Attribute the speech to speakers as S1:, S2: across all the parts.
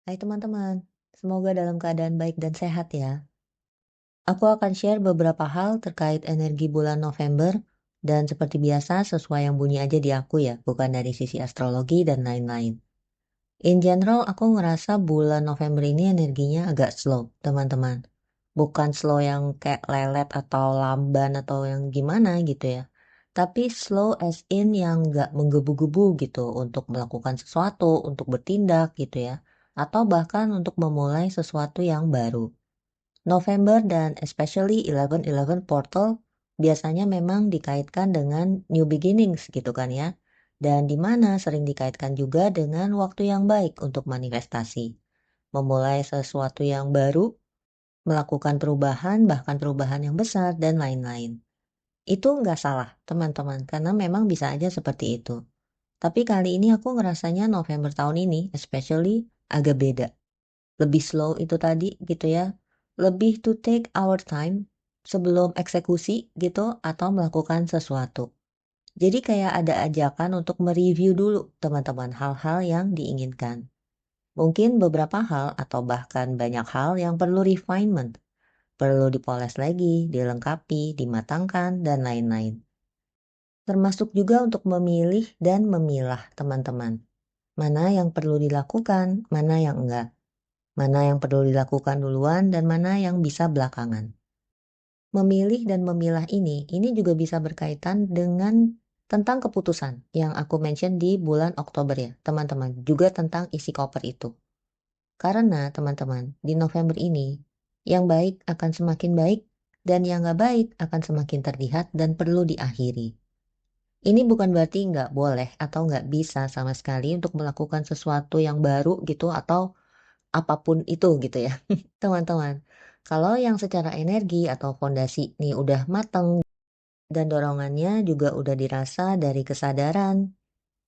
S1: Hai teman-teman, semoga dalam keadaan baik dan sehat ya. Aku akan share beberapa hal terkait energi bulan November dan seperti biasa sesuai yang bunyi aja di aku ya, bukan dari sisi astrologi dan lain-lain. In general, aku ngerasa bulan November ini energinya agak slow, teman-teman. Bukan slow yang kayak lelet atau lamban atau yang gimana gitu ya. Tapi slow as in yang nggak menggebu-gebu gitu untuk melakukan sesuatu, untuk bertindak gitu ya. Atau bahkan untuk memulai sesuatu yang baru. November dan especially 11-11 portal biasanya memang dikaitkan dengan new beginnings gitu kan ya. Dan di mana sering dikaitkan juga dengan waktu yang baik untuk manifestasi. Memulai sesuatu yang baru, melakukan perubahan, bahkan perubahan yang besar dan lain-lain. Itu nggak salah teman-teman, karena memang bisa aja seperti itu. Tapi kali ini aku ngerasanya November tahun ini especially agak beda. Lebih slow itu tadi gitu ya. Lebih to take our time sebelum eksekusi gitu atau melakukan sesuatu. Jadi kayak ada ajakan untuk mereview dulu teman-teman hal-hal yang diinginkan. Mungkin beberapa hal atau bahkan banyak hal yang perlu refinement. Perlu dipoles lagi, dilengkapi, dimatangkan, dan lain-lain. Termasuk juga untuk memilih dan memilah teman-teman. Mana yang perlu dilakukan, mana yang enggak. Mana yang perlu dilakukan duluan dan mana yang bisa belakangan. Memilih dan memilah ini juga bisa berkaitan dengan tentang keputusan yang aku mention di bulan Oktober ya, teman-teman. Juga tentang isi koper itu. Karena teman-teman, di November ini, yang baik akan semakin baik dan yang nggak baik akan semakin terlihat dan perlu diakhiri. Ini bukan berarti nggak boleh atau nggak bisa sama sekali untuk melakukan sesuatu yang baru gitu atau apapun itu gitu ya, teman-teman. Kalau yang secara energi atau fondasi nih udah mateng dan dorongannya juga udah dirasa dari kesadaran,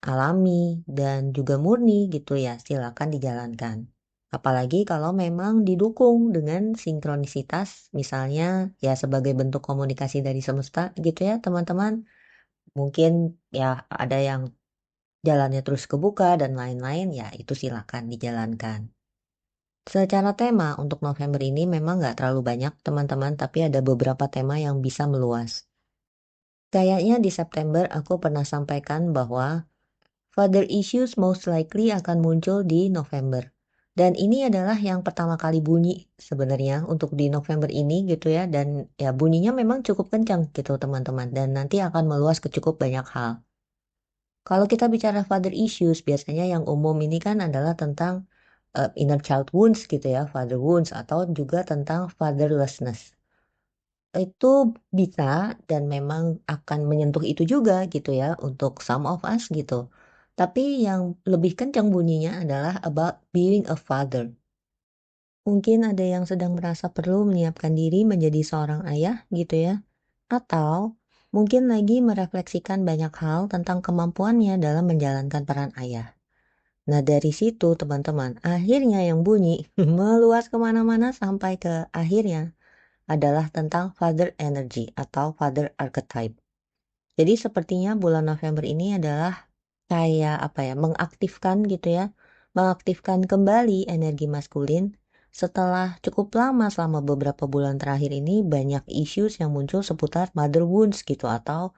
S1: alami, dan juga murni gitu ya, silakan dijalankan. Apalagi kalau memang didukung dengan sinkronisitas, misalnya ya sebagai bentuk komunikasi dari semesta gitu ya teman-teman. Mungkin ya ada yang jalannya terus kebuka dan lain-lain ya itu silakan dijalankan. Secara tema untuk November ini memang nggak terlalu banyak teman-teman, tapi ada beberapa tema yang bisa meluas. Kayaknya di September aku pernah sampaikan bahwa father issues most likely akan muncul di November. Dan ini adalah yang pertama kali bunyi sebenarnya untuk di November ini gitu ya. Dan ya bunyinya memang cukup kencang gitu teman-teman. Dan nanti akan meluas ke cukup banyak hal. Kalau kita bicara father issues, biasanya yang umum ini kan adalah tentang inner child wounds gitu ya, father wounds atau juga tentang fatherlessness. Itu bisa dan memang akan menyentuh itu juga gitu ya untuk some of us gitu. Tapi yang lebih kencang bunyinya adalah about being a father. Mungkin ada yang sedang merasa perlu menyiapkan diri menjadi seorang ayah gitu ya. Atau mungkin lagi merefleksikan banyak hal tentang kemampuannya dalam menjalankan peran ayah. Nah dari situ teman-teman, akhirnya yang bunyi meluas kemana-mana sampai ke akhirnya adalah tentang father energy atau father archetype. Jadi sepertinya bulan November ini adalah kayak apa ya, mengaktifkan gitu ya, mengaktifkan kembali energi maskulin setelah cukup lama selama beberapa bulan terakhir ini banyak issues yang muncul seputar mother wounds gitu atau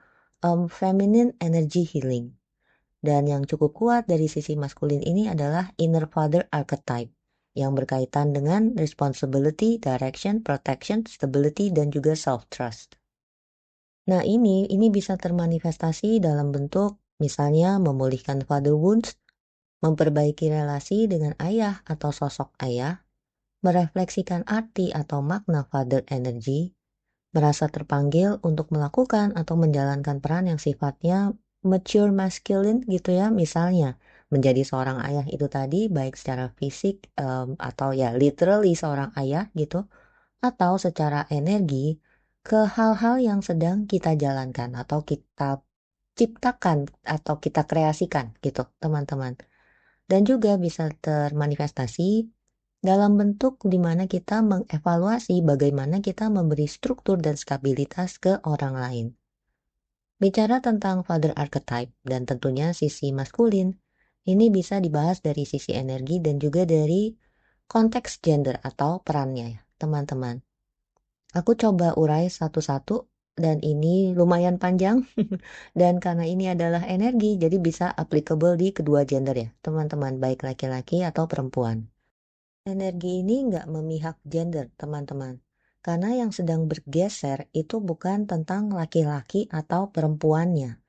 S1: feminine energy healing. Dan yang cukup kuat dari sisi maskulin ini adalah inner father archetype yang berkaitan dengan responsibility, direction, protection, stability, dan juga self-trust. Nah ini bisa termanifestasi dalam bentuk misalnya memulihkan father wounds, memperbaiki relasi dengan ayah atau sosok ayah, merefleksikan arti atau makna father energy, merasa terpanggil untuk melakukan atau menjalankan peran yang sifatnya mature masculine gitu ya, misalnya menjadi seorang ayah itu tadi baik secara fisik atau ya literally seorang ayah gitu atau secara energi ke hal-hal yang sedang kita jalankan atau kita ciptakan atau kita kreasikan gitu teman-teman. Dan juga bisa termanifestasi dalam bentuk di mana kita mengevaluasi bagaimana kita memberi struktur dan stabilitas ke orang lain. Bicara tentang father archetype dan tentunya sisi maskulin, ini bisa dibahas dari sisi energi dan juga dari konteks gender atau perannya ya, teman-teman. Aku coba urai satu-satu dan ini lumayan panjang dan karena ini adalah energi jadi bisa applicable di kedua gender ya, teman-teman, baik laki-laki atau perempuan. Energi ini nggak memihak gender, teman-teman. Karena yang sedang bergeser itu bukan tentang laki-laki atau perempuannya,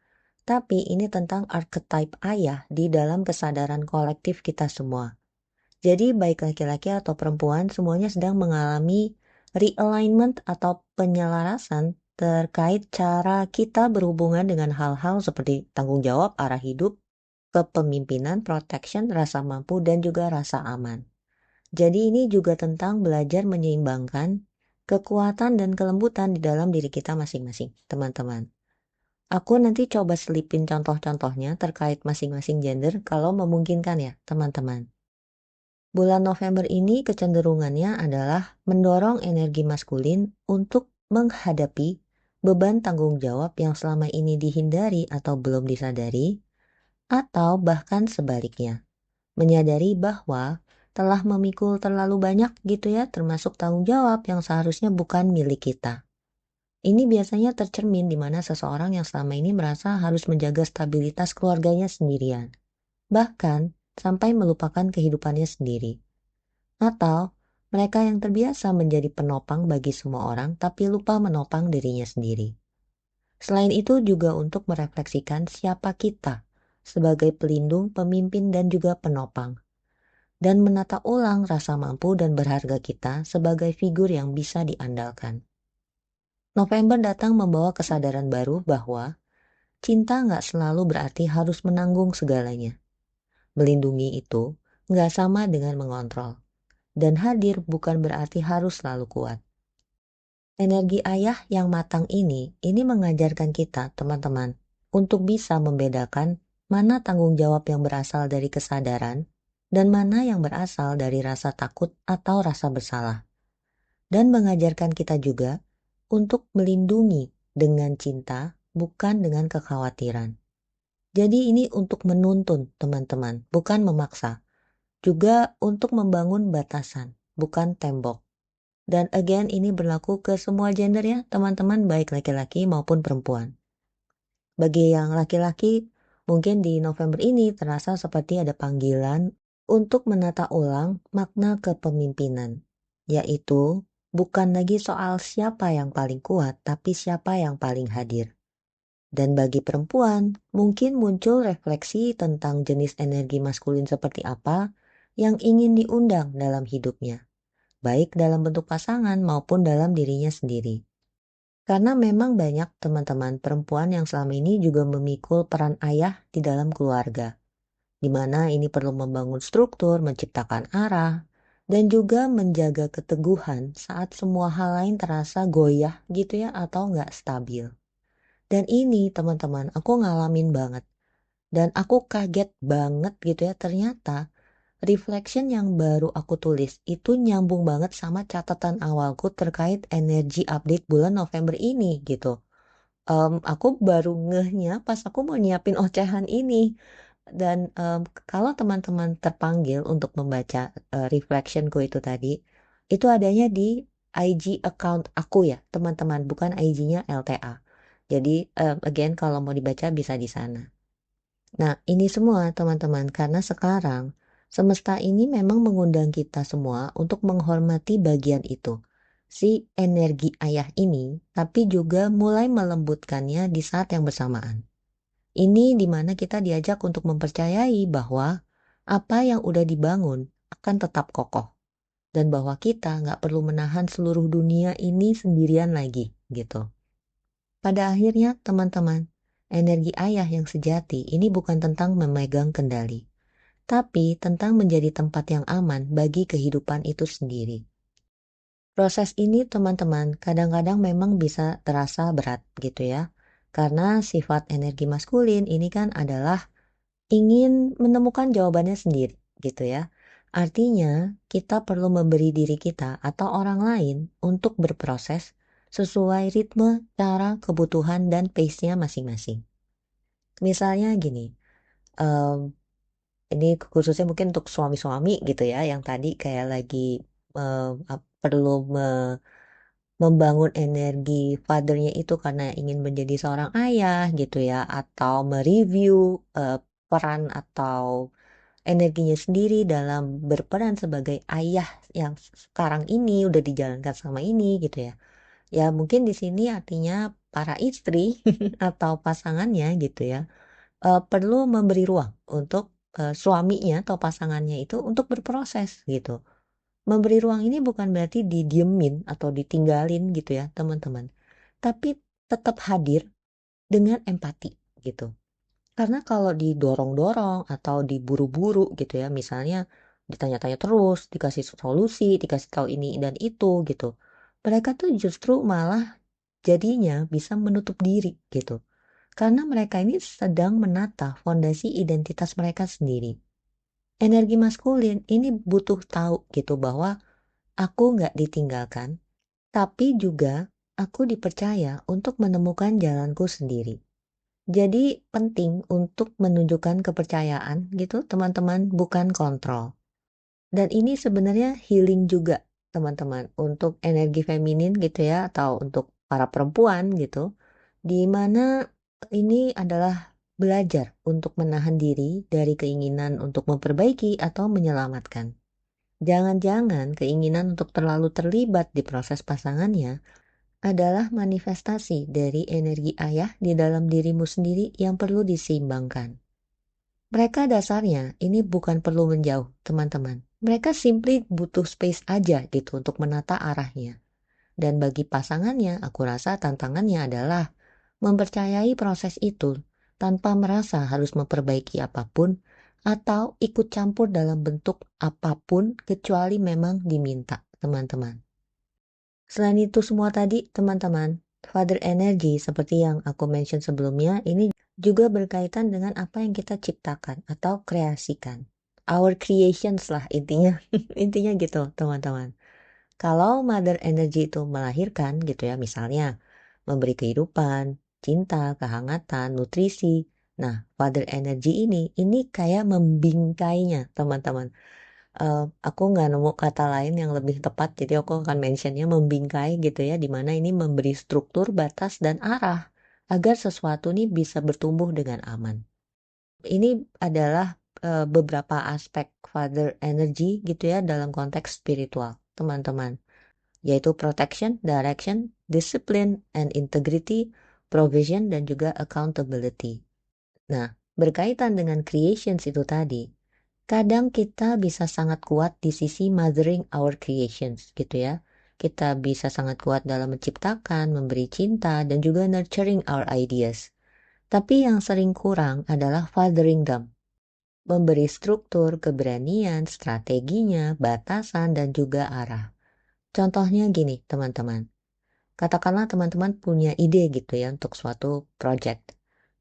S1: tapi ini tentang archetype ayah di dalam kesadaran kolektif kita semua. Jadi baik laki-laki atau perempuan semuanya sedang mengalami realignment atau penyelarasan terkait cara kita berhubungan dengan hal-hal seperti tanggung jawab, arah hidup, kepemimpinan, protection, rasa mampu, dan juga rasa aman. Jadi ini juga tentang belajar menyeimbangkan kekuatan dan kelembutan di dalam diri kita masing-masing, teman-teman. Aku nanti coba selipin contoh-contohnya terkait masing-masing gender kalau memungkinkan ya, teman-teman. Bulan November ini kecenderungannya adalah mendorong energi maskulin untuk menghadapi beban tanggung jawab yang selama ini dihindari atau belum disadari, atau bahkan sebaliknya, menyadari bahwa telah memikul terlalu banyak gitu ya, termasuk tanggung jawab yang seharusnya bukan milik kita. Ini biasanya tercermin di mana seseorang yang selama ini merasa harus menjaga stabilitas keluarganya sendirian, bahkan sampai melupakan kehidupannya sendiri. Atau mereka yang terbiasa menjadi penopang bagi semua orang tapi lupa menopang dirinya sendiri. Selain itu juga untuk merefleksikan siapa kita sebagai pelindung, pemimpin, dan juga penopang. Dan menata ulang rasa mampu dan berharga kita sebagai figur yang bisa diandalkan. November datang membawa kesadaran baru bahwa cinta nggak selalu berarti harus menanggung segalanya. Melindungi itu nggak sama dengan mengontrol. Dan hadir bukan berarti harus selalu kuat. Energi ayah yang matang ini mengajarkan kita, teman-teman, untuk bisa membedakan mana tanggung jawab yang berasal dari kesadaran dan mana yang berasal dari rasa takut atau rasa bersalah. Dan mengajarkan kita juga untuk melindungi dengan cinta, bukan dengan kekhawatiran. Jadi ini untuk menuntun, teman-teman, bukan memaksa. Juga untuk membangun batasan, bukan tembok. Dan again ini berlaku ke semua gender ya, teman-teman, baik laki-laki maupun perempuan. Bagi yang laki-laki, mungkin di November ini terasa seperti ada panggilan untuk menata ulang makna kepemimpinan, yaitu bukan lagi soal siapa yang paling kuat, tapi siapa yang paling hadir. Dan bagi perempuan, mungkin muncul refleksi tentang jenis energi maskulin seperti apa yang ingin diundang dalam hidupnya, baik dalam bentuk pasangan maupun dalam dirinya sendiri. Karena memang banyak teman-teman perempuan yang selama ini juga memikul peran ayah di dalam keluarga, di mana ini perlu membangun struktur, menciptakan arah, dan juga menjaga keteguhan saat semua hal lain terasa goyah gitu ya atau nggak stabil. Dan ini teman-teman aku ngalamin banget. Dan aku kaget banget gitu ya, ternyata reflection yang baru aku tulis itu nyambung banget sama catatan awalku terkait energi update bulan November ini gitu. Aku baru ngehnya pas aku mau nyiapin ocehan ini. Dan kalau teman-teman terpanggil untuk membaca reflectionku itu tadi, itu adanya di IG account aku ya teman-teman, bukan IG-nya LTA. Jadi again kalau mau dibaca bisa di sana. Nah, ini semua teman-teman karena sekarang semesta ini memang mengundang kita semua untuk menghormati bagian itu, si energi ayah ini, tapi juga mulai melembutkannya di saat yang bersamaan. Ini dimana kita diajak untuk mempercayai bahwa apa yang udah dibangun akan tetap kokoh. Dan bahwa kita nggak perlu menahan seluruh dunia ini sendirian lagi, gitu. Pada akhirnya, teman-teman, energi ayah yang sejati ini bukan tentang memegang kendali, tapi tentang menjadi tempat yang aman bagi kehidupan itu sendiri. Proses ini, teman-teman, kadang-kadang memang bisa terasa berat gitu ya. Karena sifat energi maskulin ini kan adalah ingin menemukan jawabannya sendiri gitu ya. Artinya, kita perlu memberi diri kita atau orang lain untuk berproses sesuai ritme, cara, kebutuhan, dan pace-nya masing-masing. Misalnya gini, em, Ini khususnya mungkin untuk suami-suami gitu ya, yang tadi kayak lagi perlu membangun energi fathernya itu karena ingin menjadi seorang ayah gitu ya, atau mereview peran atau energinya sendiri dalam berperan sebagai ayah yang sekarang ini udah dijalankan sama ini gitu ya. Ya mungkin di sini artinya para istri atau pasangannya gitu ya, perlu memberi ruang untuk suaminya atau pasangannya itu untuk berproses gitu. Memberi ruang ini bukan berarti didiemin atau ditinggalin gitu ya teman-teman, tapi tetap hadir dengan empati gitu. Karena kalau didorong-dorong atau diburu-buru gitu ya, misalnya ditanya-tanya terus, dikasih solusi, dikasih tahu ini dan itu gitu, mereka tuh justru malah jadinya bisa menutup diri gitu. Karena mereka ini sedang menata fondasi identitas mereka sendiri. Energi maskulin ini butuh tahu gitu bahwa aku nggak ditinggalkan, tapi juga aku dipercaya untuk menemukan jalanku sendiri. Jadi penting untuk menunjukkan kepercayaan gitu teman-teman, bukan kontrol. Dan ini sebenarnya healing juga teman-teman untuk energi feminin gitu ya, atau untuk para perempuan gitu. Di mana ini adalah belajar untuk menahan diri dari keinginan untuk memperbaiki atau menyelamatkan. Jangan-jangan keinginan untuk terlalu terlibat di proses pasangannya adalah manifestasi dari energi ayah di dalam dirimu sendiri yang perlu diseimbangkan. Mereka dasarnya ini bukan perlu menjauh, teman-teman. Mereka simply butuh space aja gitu untuk menata arahnya. Dan bagi pasangannya, aku rasa tantangannya adalah mempercayai proses itu tanpa merasa harus memperbaiki apapun atau ikut campur dalam bentuk apapun kecuali memang diminta, teman-teman. Selain itu semua tadi, teman-teman, Father Energy seperti yang aku mention sebelumnya, ini juga berkaitan dengan apa yang kita ciptakan atau kreasikan. Our creations lah intinya. Intinya gitu, teman-teman. Kalau Mother Energy itu melahirkan gitu ya, misalnya memberi kehidupan, cinta, kehangatan, nutrisi. Nah, Father Energy ini kayak membingkainya, teman-teman. Aku nggak nemu kata lain yang lebih tepat, jadi aku akan mentionnya membingkai gitu ya, dimana ini memberi struktur, batas, dan arah agar sesuatu ini bisa bertumbuh dengan aman. Ini adalah beberapa aspek Father Energy gitu ya dalam konteks spiritual, teman-teman, yaitu protection, direction, discipline, and integrity, provision, dan juga accountability. Nah, berkaitan dengan creations itu tadi, kadang kita bisa sangat kuat di sisi mothering our creations gitu ya. Kita bisa sangat kuat dalam menciptakan, memberi cinta, dan juga nurturing our ideas. Tapi yang sering kurang adalah fathering them. Memberi struktur, keberanian, strateginya, batasan, dan juga arah. Contohnya gini teman-teman. Katakanlah teman-teman punya ide gitu ya untuk suatu project.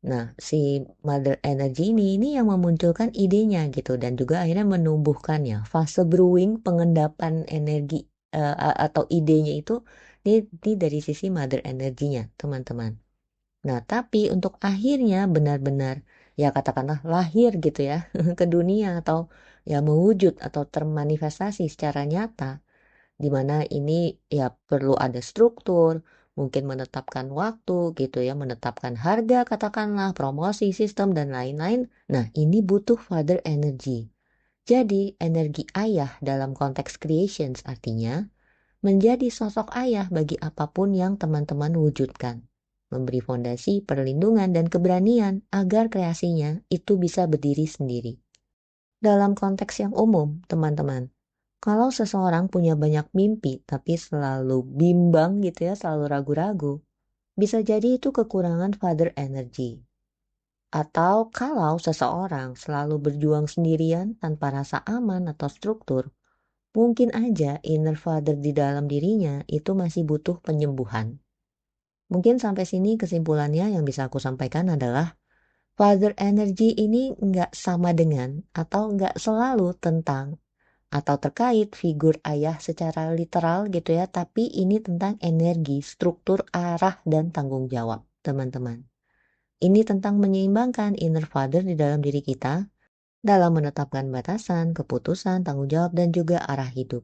S1: Nah, si Mother Energy ini yang memunculkan idenya gitu dan juga akhirnya menumbuhkannya. Fase brewing, pengendapan energi atau idenya itu ini dari sisi Mother Energy-nya, teman-teman. Nah, tapi untuk akhirnya benar-benar ya katakanlah lahir gitu ya ke dunia atau ya mewujud atau termanifestasi secara nyata, di mana ini ya perlu ada struktur, mungkin menetapkan waktu gitu ya, menetapkan harga katakanlah, promosi, sistem dan lain-lain. Nah, ini butuh father energy. Jadi, energi ayah dalam konteks creations artinya menjadi sosok ayah bagi apapun yang teman-teman wujudkan. Memberi fondasi, perlindungan, dan keberanian agar kreasinya itu bisa berdiri sendiri. Dalam konteks yang umum, teman-teman, kalau seseorang punya banyak mimpi tapi selalu bimbang gitu ya, selalu ragu-ragu, bisa jadi itu kekurangan father energy. Atau kalau seseorang selalu berjuang sendirian tanpa rasa aman atau struktur, mungkin aja inner father di dalam dirinya itu masih butuh penyembuhan. Mungkin sampai sini kesimpulannya yang bisa aku sampaikan adalah father energy ini nggak sama dengan atau nggak selalu tentang atau terkait figur ayah secara literal gitu ya, tapi ini tentang energi, struktur, arah, dan tanggung jawab, teman-teman. Ini tentang menyeimbangkan inner father di dalam diri kita dalam menetapkan batasan, keputusan, tanggung jawab, dan juga arah hidup.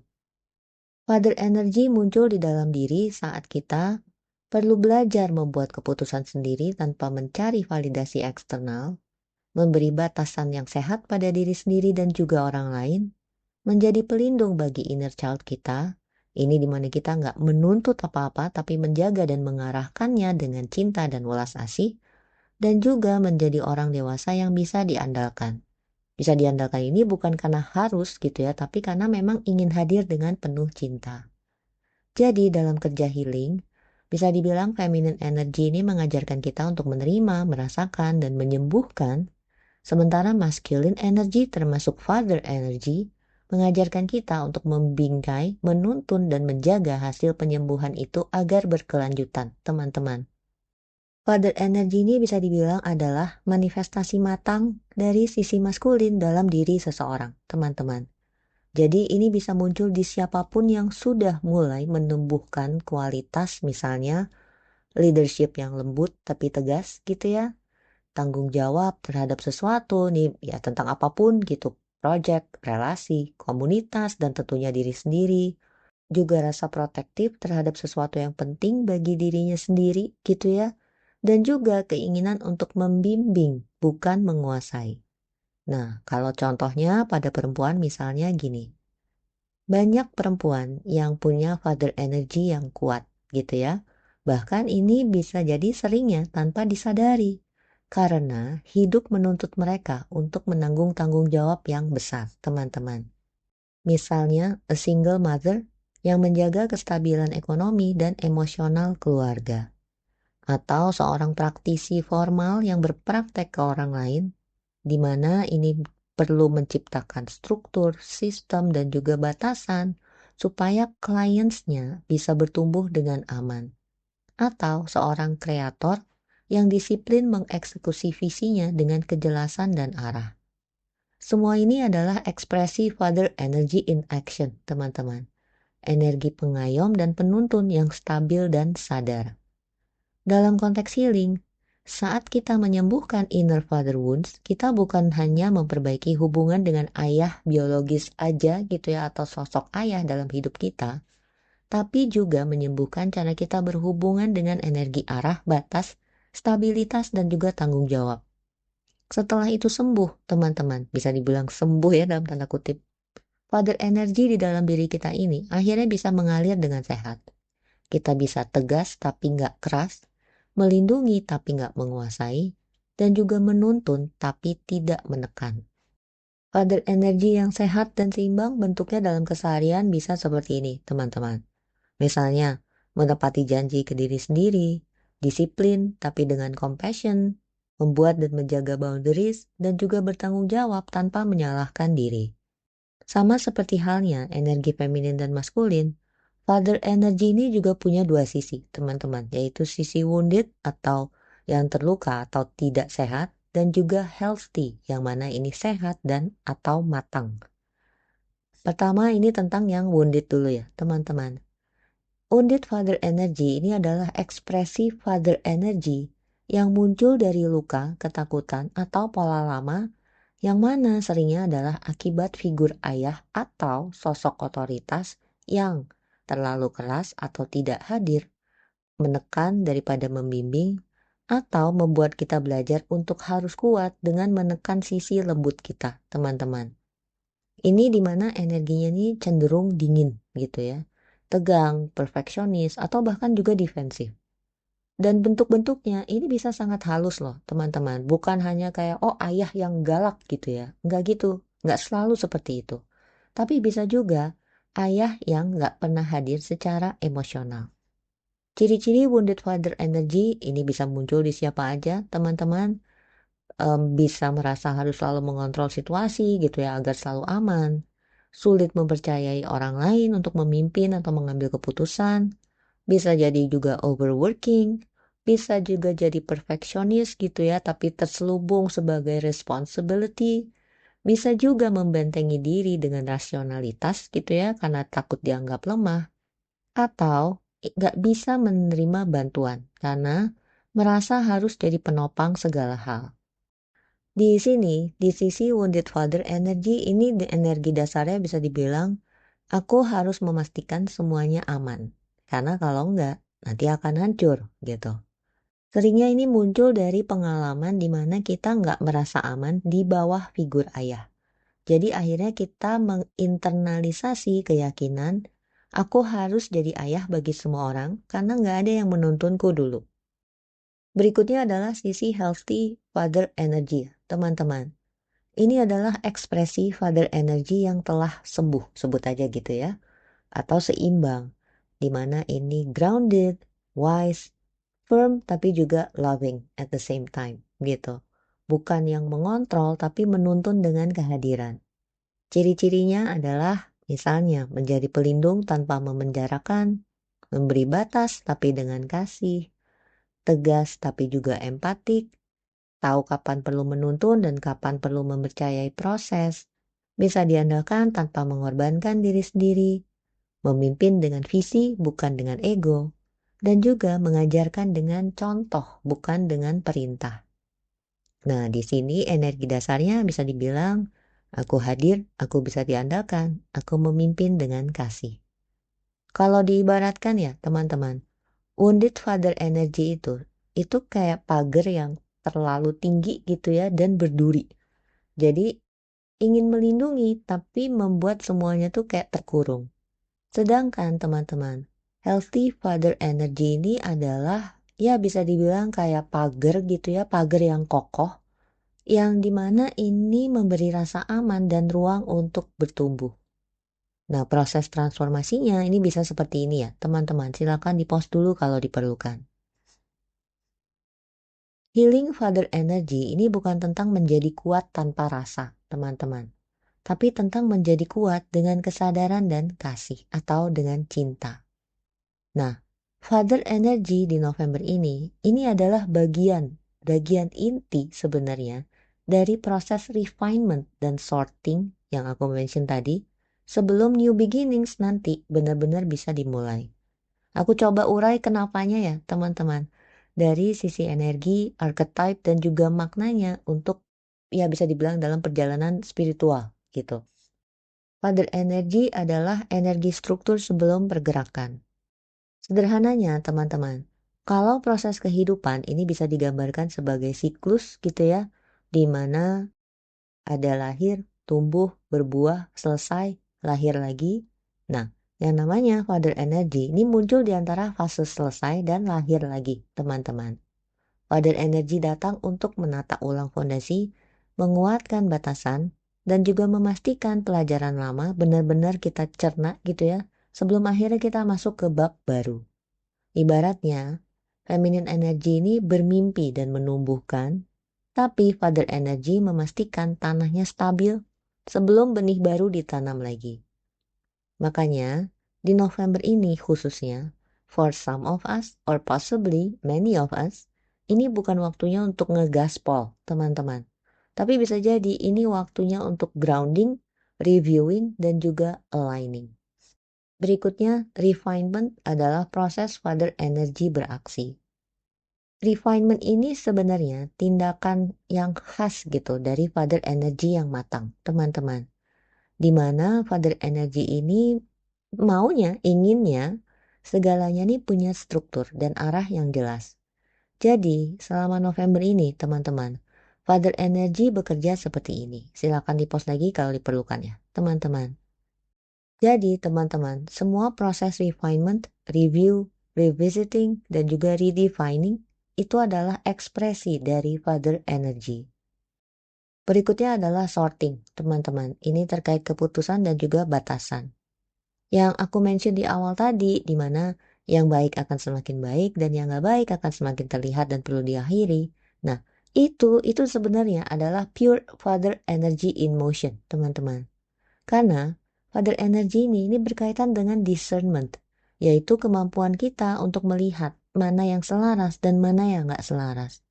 S1: Father energy muncul di dalam diri saat kita perlu belajar membuat keputusan sendiri tanpa mencari validasi eksternal, memberi batasan yang sehat pada diri sendiri dan juga orang lain, menjadi pelindung bagi inner child kita. Ini dimana kita nggak menuntut apa-apa tapi menjaga dan mengarahkannya dengan cinta dan welas asih, dan juga menjadi orang dewasa yang bisa diandalkan. Bisa diandalkan ini bukan karena harus gitu ya, tapi karena memang ingin hadir dengan penuh cinta. Jadi dalam kerja healing, bisa dibilang feminine energy ini mengajarkan kita untuk menerima, merasakan, dan menyembuhkan, sementara masculine energy termasuk father energy mengajarkan kita untuk membingkai, menuntun, dan menjaga hasil penyembuhan itu agar berkelanjutan, teman-teman. Father energy ini bisa dibilang adalah manifestasi matang dari sisi maskulin dalam diri seseorang, teman-teman. Jadi ini bisa muncul di siapapun yang sudah mulai menumbuhkan kualitas misalnya leadership yang lembut tapi tegas gitu ya. Tanggung jawab terhadap sesuatu nih ya tentang apapun gitu. Project, relasi, komunitas, dan tentunya diri sendiri. Juga rasa protektif terhadap sesuatu yang penting bagi dirinya sendiri gitu ya. Dan juga keinginan untuk membimbing bukan menguasai. Nah, kalau contohnya pada perempuan misalnya gini. Banyak perempuan yang punya father energy yang kuat gitu ya. Bahkan ini bisa jadi seringnya tanpa disadari. Karena hidup menuntut mereka untuk menanggung tanggung jawab yang besar, teman-teman. Misalnya, a single mother yang menjaga kestabilan ekonomi dan emosional keluarga. Atau seorang praktisi formal yang berpraktek ke orang lain, di mana ini perlu menciptakan struktur, sistem, dan juga batasan supaya kliennya bisa bertumbuh dengan aman. Atau seorang kreator yang disiplin mengeksekusi visinya dengan kejelasan dan arah. Semua ini adalah ekspresi father energy in action, teman-teman. Energi pengayom dan penuntun yang stabil dan sadar. Dalam konteks healing, saat kita menyembuhkan inner father wounds, kita bukan hanya memperbaiki hubungan dengan ayah biologis aja gitu ya atau sosok ayah dalam hidup kita, tapi juga menyembuhkan cara kita berhubungan dengan energi arah, batas, stabilitas, dan juga tanggung jawab. Setelah itu sembuh, teman-teman, bisa dibilang sembuh ya dalam tanda kutip. Father energy di dalam diri kita ini akhirnya bisa mengalir dengan sehat. Kita bisa tegas tapi nggak keras, melindungi tapi nggak menguasai, dan juga menuntun tapi tidak menekan. Father energy yang sehat dan seimbang bentuknya dalam keseharian bisa seperti ini, teman-teman. Misalnya, menepati janji ke diri sendiri, disiplin tapi dengan compassion, membuat dan menjaga boundaries, dan juga bertanggung jawab tanpa menyalahkan diri. Sama seperti halnya energi feminin dan maskulin, father energy ini juga punya dua sisi, teman-teman, yaitu sisi wounded atau yang terluka atau tidak sehat, dan juga healthy, yang mana ini sehat dan atau matang. Pertama ini tentang yang wounded dulu ya, teman-teman. Wounded father energy ini adalah ekspresi father energy yang muncul dari luka, ketakutan, atau pola lama yang mana seringnya adalah akibat figur ayah atau sosok otoritas yang terlalu keras atau tidak hadir, menekan daripada membimbing, atau membuat kita belajar untuk harus kuat dengan menekan sisi lembut kita, teman-teman. Ini dimana energinya ini cenderung dingin gitu ya, tegang, perfeksionis, atau bahkan juga defensif. Dan bentuk-bentuknya ini bisa sangat halus loh teman-teman. Bukan hanya kayak oh ayah yang galak gitu ya. Enggak gitu. Enggak selalu seperti itu. Tapi bisa juga ayah yang enggak pernah hadir secara emosional. Ciri-ciri wounded father energy ini bisa muncul di siapa aja teman-teman. Bisa merasa harus selalu mengontrol situasi gitu ya agar selalu aman. Sulit mempercayai orang lain untuk memimpin atau mengambil keputusan. Bisa jadi juga overworking, bisa juga jadi perfeksionis gitu ya, tapi terselubung sebagai responsibility. Bisa juga membentengi diri dengan rasionalitas gitu ya, karena takut dianggap lemah. Atau nggak bisa menerima bantuan, karena merasa harus jadi penopang segala hal. Di sini, di sisi wounded father energy ini energi dasarnya bisa dibilang, aku harus memastikan semuanya aman. Karena kalau enggak, nanti akan hancur gitu. Seringnya ini muncul dari pengalaman di mana kita nggak merasa aman di bawah figur ayah. Jadi akhirnya kita menginternalisasi keyakinan, aku harus jadi ayah bagi semua orang karena nggak ada yang menuntunku dulu. Berikutnya adalah sisi healthy father energy, teman-teman. Ini adalah ekspresi father energy yang telah sembuh, sebut aja gitu ya, atau seimbang, di mana ini grounded, wise, firm tapi juga loving at the same time gitu. Bukan yang mengontrol tapi menuntun dengan kehadiran. Ciri-cirinya adalah misalnya menjadi pelindung tanpa memenjarakan, memberi batas tapi dengan kasih, tegas tapi juga empatik, tahu kapan perlu menuntun dan kapan perlu mempercayai proses, bisa diandalkan tanpa mengorbankan diri sendiri, memimpin dengan visi bukan dengan ego, dan juga mengajarkan dengan contoh bukan dengan perintah. Nah, di sini energi dasarnya bisa dibilang, aku hadir, aku bisa diandalkan, aku memimpin dengan kasih. Kalau diibaratkan ya teman-teman, wounded father energy itu kayak pagar yang terlalu tinggi gitu ya dan berduri. Jadi ingin melindungi tapi membuat semuanya tuh kayak terkurung. Sedangkan teman-teman, healthy father energy ini adalah ya bisa dibilang kayak pagar gitu ya, pagar yang kokoh yang dimana ini memberi rasa aman dan ruang untuk bertumbuh. Nah, proses transformasinya ini bisa seperti ini ya, teman-teman. Silakan di-pause dulu kalau diperlukan. Healing Father Energy ini bukan tentang menjadi kuat tanpa rasa, teman-teman. Tapi tentang menjadi kuat dengan kesadaran dan kasih atau dengan cinta. Nah, Father Energy di November ini adalah bagian inti sebenarnya dari proses refinement dan sorting yang aku mention tadi sebelum new beginnings nanti benar-benar bisa dimulai. Aku coba urai kenapanya ya teman-teman dari sisi energi, archetype dan juga maknanya untuk ya bisa dibilang dalam perjalanan spiritual gitu. Father Energy adalah energi struktur sebelum pergerakan. Sederhananya teman-teman, kalau proses kehidupan ini bisa digambarkan sebagai siklus gitu ya, di mana ada lahir, tumbuh, berbuah, selesai, lahir lagi. Nah, yang namanya Father Energy ini muncul di antara fase selesai dan lahir lagi, teman-teman. Father Energy datang untuk menata ulang fondasi, menguatkan batasan, dan juga memastikan pelajaran lama benar-benar kita cerna gitu ya, sebelum akhirnya kita masuk ke bab baru. Ibaratnya, feminine energy ini bermimpi dan menumbuhkan, tapi father energy memastikan tanahnya stabil sebelum benih baru ditanam lagi. Makanya, di November ini khususnya, for some of us or possibly many of us, ini bukan waktunya untuk ngegaspol, teman-teman. Tapi bisa jadi ini waktunya untuk grounding, reviewing, dan juga aligning. Berikutnya, refinement adalah proses father energy beraksi. Refinement ini sebenarnya tindakan yang khas gitu dari father energy yang matang, teman-teman. Di mana father energy ini maunya, inginnya segalanya nih punya struktur dan arah yang jelas. Jadi, selama November ini, teman-teman, father energy bekerja seperti ini. Silakan di-post lagi kalau diperlukan ya, teman-teman. Jadi teman-teman, semua proses refinement, review, revisiting, dan juga redefining itu adalah ekspresi dari Father Energy. Berikutnya adalah sorting, teman-teman. Ini terkait keputusan dan juga batasan. Yang aku mention di awal tadi, di mana yang baik akan semakin baik dan yang gak baik akan semakin terlihat dan perlu diakhiri. Nah, itu sebenarnya adalah pure Father Energy in motion, teman-teman. Karena Father Energy ini berkaitan dengan discernment, yaitu kemampuan kita untuk melihat mana yang selaras dan mana yang nggak selaras.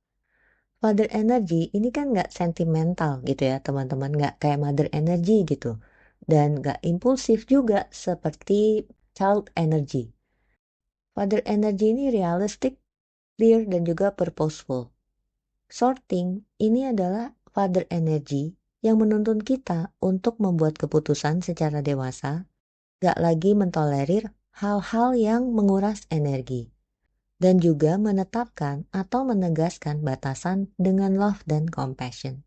S1: Father Energy ini kan nggak sentimental gitu ya teman-teman, nggak kayak Mother Energy gitu. Dan nggak impulsif juga seperti Child Energy. Father Energy ini realistic, clear, dan juga purposeful. Sorting ini adalah father energy yang menuntun kita untuk membuat keputusan secara dewasa, gak lagi mentolerir hal-hal yang menguras energi, dan juga menetapkan atau menegaskan batasan dengan love dan compassion.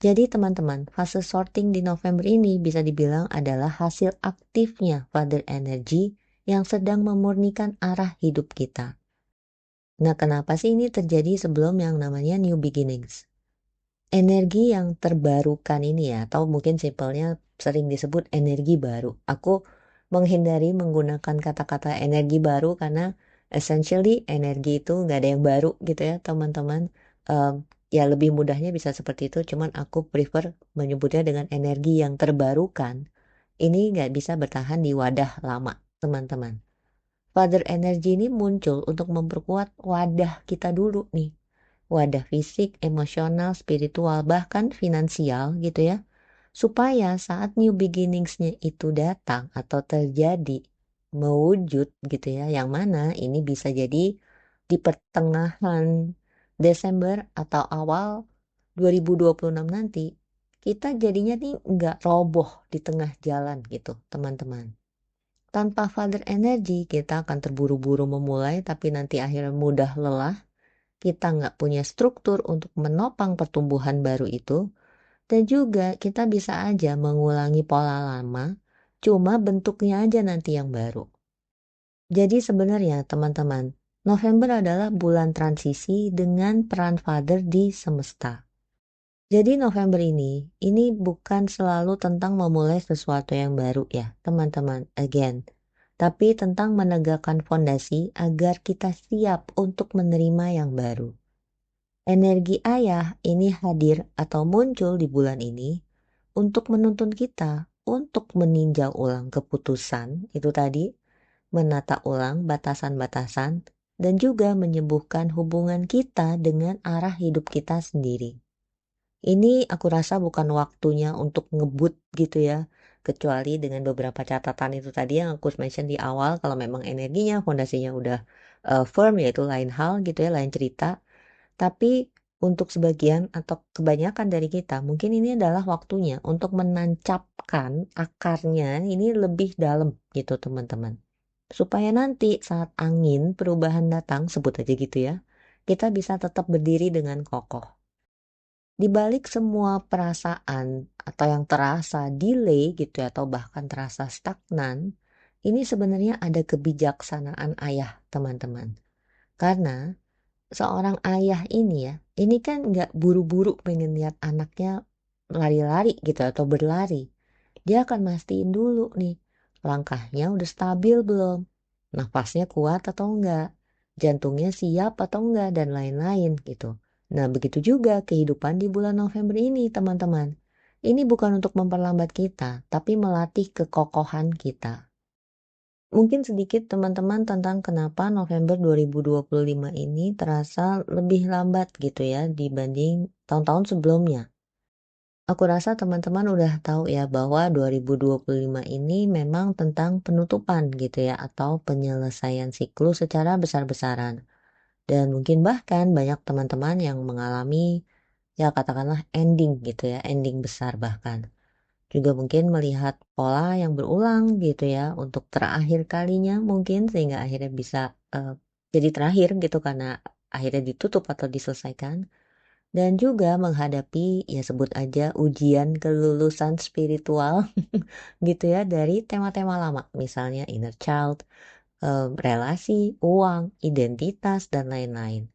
S1: Jadi teman-teman, fase sorting di November ini bisa dibilang adalah hasil aktifnya father energy yang sedang memurnikan arah hidup kita. Nah, kenapa sih ini terjadi sebelum yang namanya new beginnings? Energi yang terbarukan ini ya, atau mungkin simpelnya sering disebut energi baru. Aku menghindari menggunakan kata-kata energi baru karena essentially energi itu nggak ada yang baru gitu ya teman-teman. Ya lebih mudahnya bisa seperti itu, cuman aku prefer menyebutnya dengan energi yang terbarukan. Ini nggak bisa bertahan di wadah lama teman-teman. Father energy ini muncul untuk memperkuat wadah kita dulu nih. Wadah fisik, emosional, spiritual, bahkan finansial gitu ya. Supaya saat new beginningsnya itu datang atau terjadi, mewujud gitu ya, yang mana ini bisa jadi di pertengahan Desember atau awal 2026 nanti, kita jadinya nih nggak roboh di tengah jalan gitu teman-teman. Tanpa father energy kita akan terburu-buru memulai tapi nanti akhirnya mudah lelah, kita nggak punya struktur untuk menopang pertumbuhan baru itu, dan juga kita bisa aja mengulangi pola lama, cuma bentuknya aja nanti yang baru. Jadi sebenarnya teman-teman, November adalah bulan transisi dengan peran father di semesta. Jadi November ini bukan selalu tentang memulai sesuatu yang baru ya teman-teman, again. Tapi tentang menegakkan fondasi agar kita siap untuk menerima yang baru. Energi ayah ini hadir atau muncul di bulan ini untuk menuntun kita untuk meninjau ulang keputusan itu tadi, menata ulang batasan-batasan, dan juga menyembuhkan hubungan kita dengan arah hidup kita sendiri. Ini aku rasa bukan waktunya untuk ngebut gitu ya, kecuali dengan beberapa catatan itu tadi yang aku mention di awal, kalau memang energinya, fondasinya udah firm, yaitu lain hal gitu ya, lain cerita. Tapi untuk sebagian atau kebanyakan dari kita, mungkin ini adalah waktunya untuk menancapkan akarnya ini lebih dalam gitu teman-teman. Supaya nanti saat angin perubahan datang, sebut aja gitu ya, kita bisa tetap berdiri dengan kokoh. Di balik semua perasaan atau yang terasa delay gitu ya, atau bahkan terasa stagnan, ini sebenarnya ada kebijaksanaan ayah teman-teman. Karena seorang ayah ini ya, ini kan nggak buru-buru pengen lihat anaknya lari-lari gitu atau berlari. Dia akan mastiin dulu nih, langkahnya udah stabil belum, nafasnya kuat atau enggak, jantungnya siap atau enggak, dan lain-lain gitu. Nah begitu juga kehidupan di bulan November ini teman-teman. Ini bukan untuk memperlambat kita, tapi melatih kekokohan kita. Mungkin sedikit teman-teman tentang kenapa November 2025 ini terasa lebih lambat gitu ya dibanding tahun-tahun sebelumnya. Aku rasa teman-teman udah tahu ya bahwa 2025 ini memang tentang penutupan gitu ya atau penyelesaian siklus secara besar-besaran. Dan mungkin bahkan banyak teman-teman yang mengalami ya katakanlah ending gitu ya, ending besar bahkan. Juga mungkin melihat pola yang berulang gitu ya untuk terakhir kalinya mungkin sehingga akhirnya bisa jadi terakhir gitu karena akhirnya ditutup atau diselesaikan, dan juga menghadapi ya sebut aja ujian kelulusan spiritual gitu ya dari tema-tema lama misalnya inner child, relasi, uang, identitas, dan lain-lain.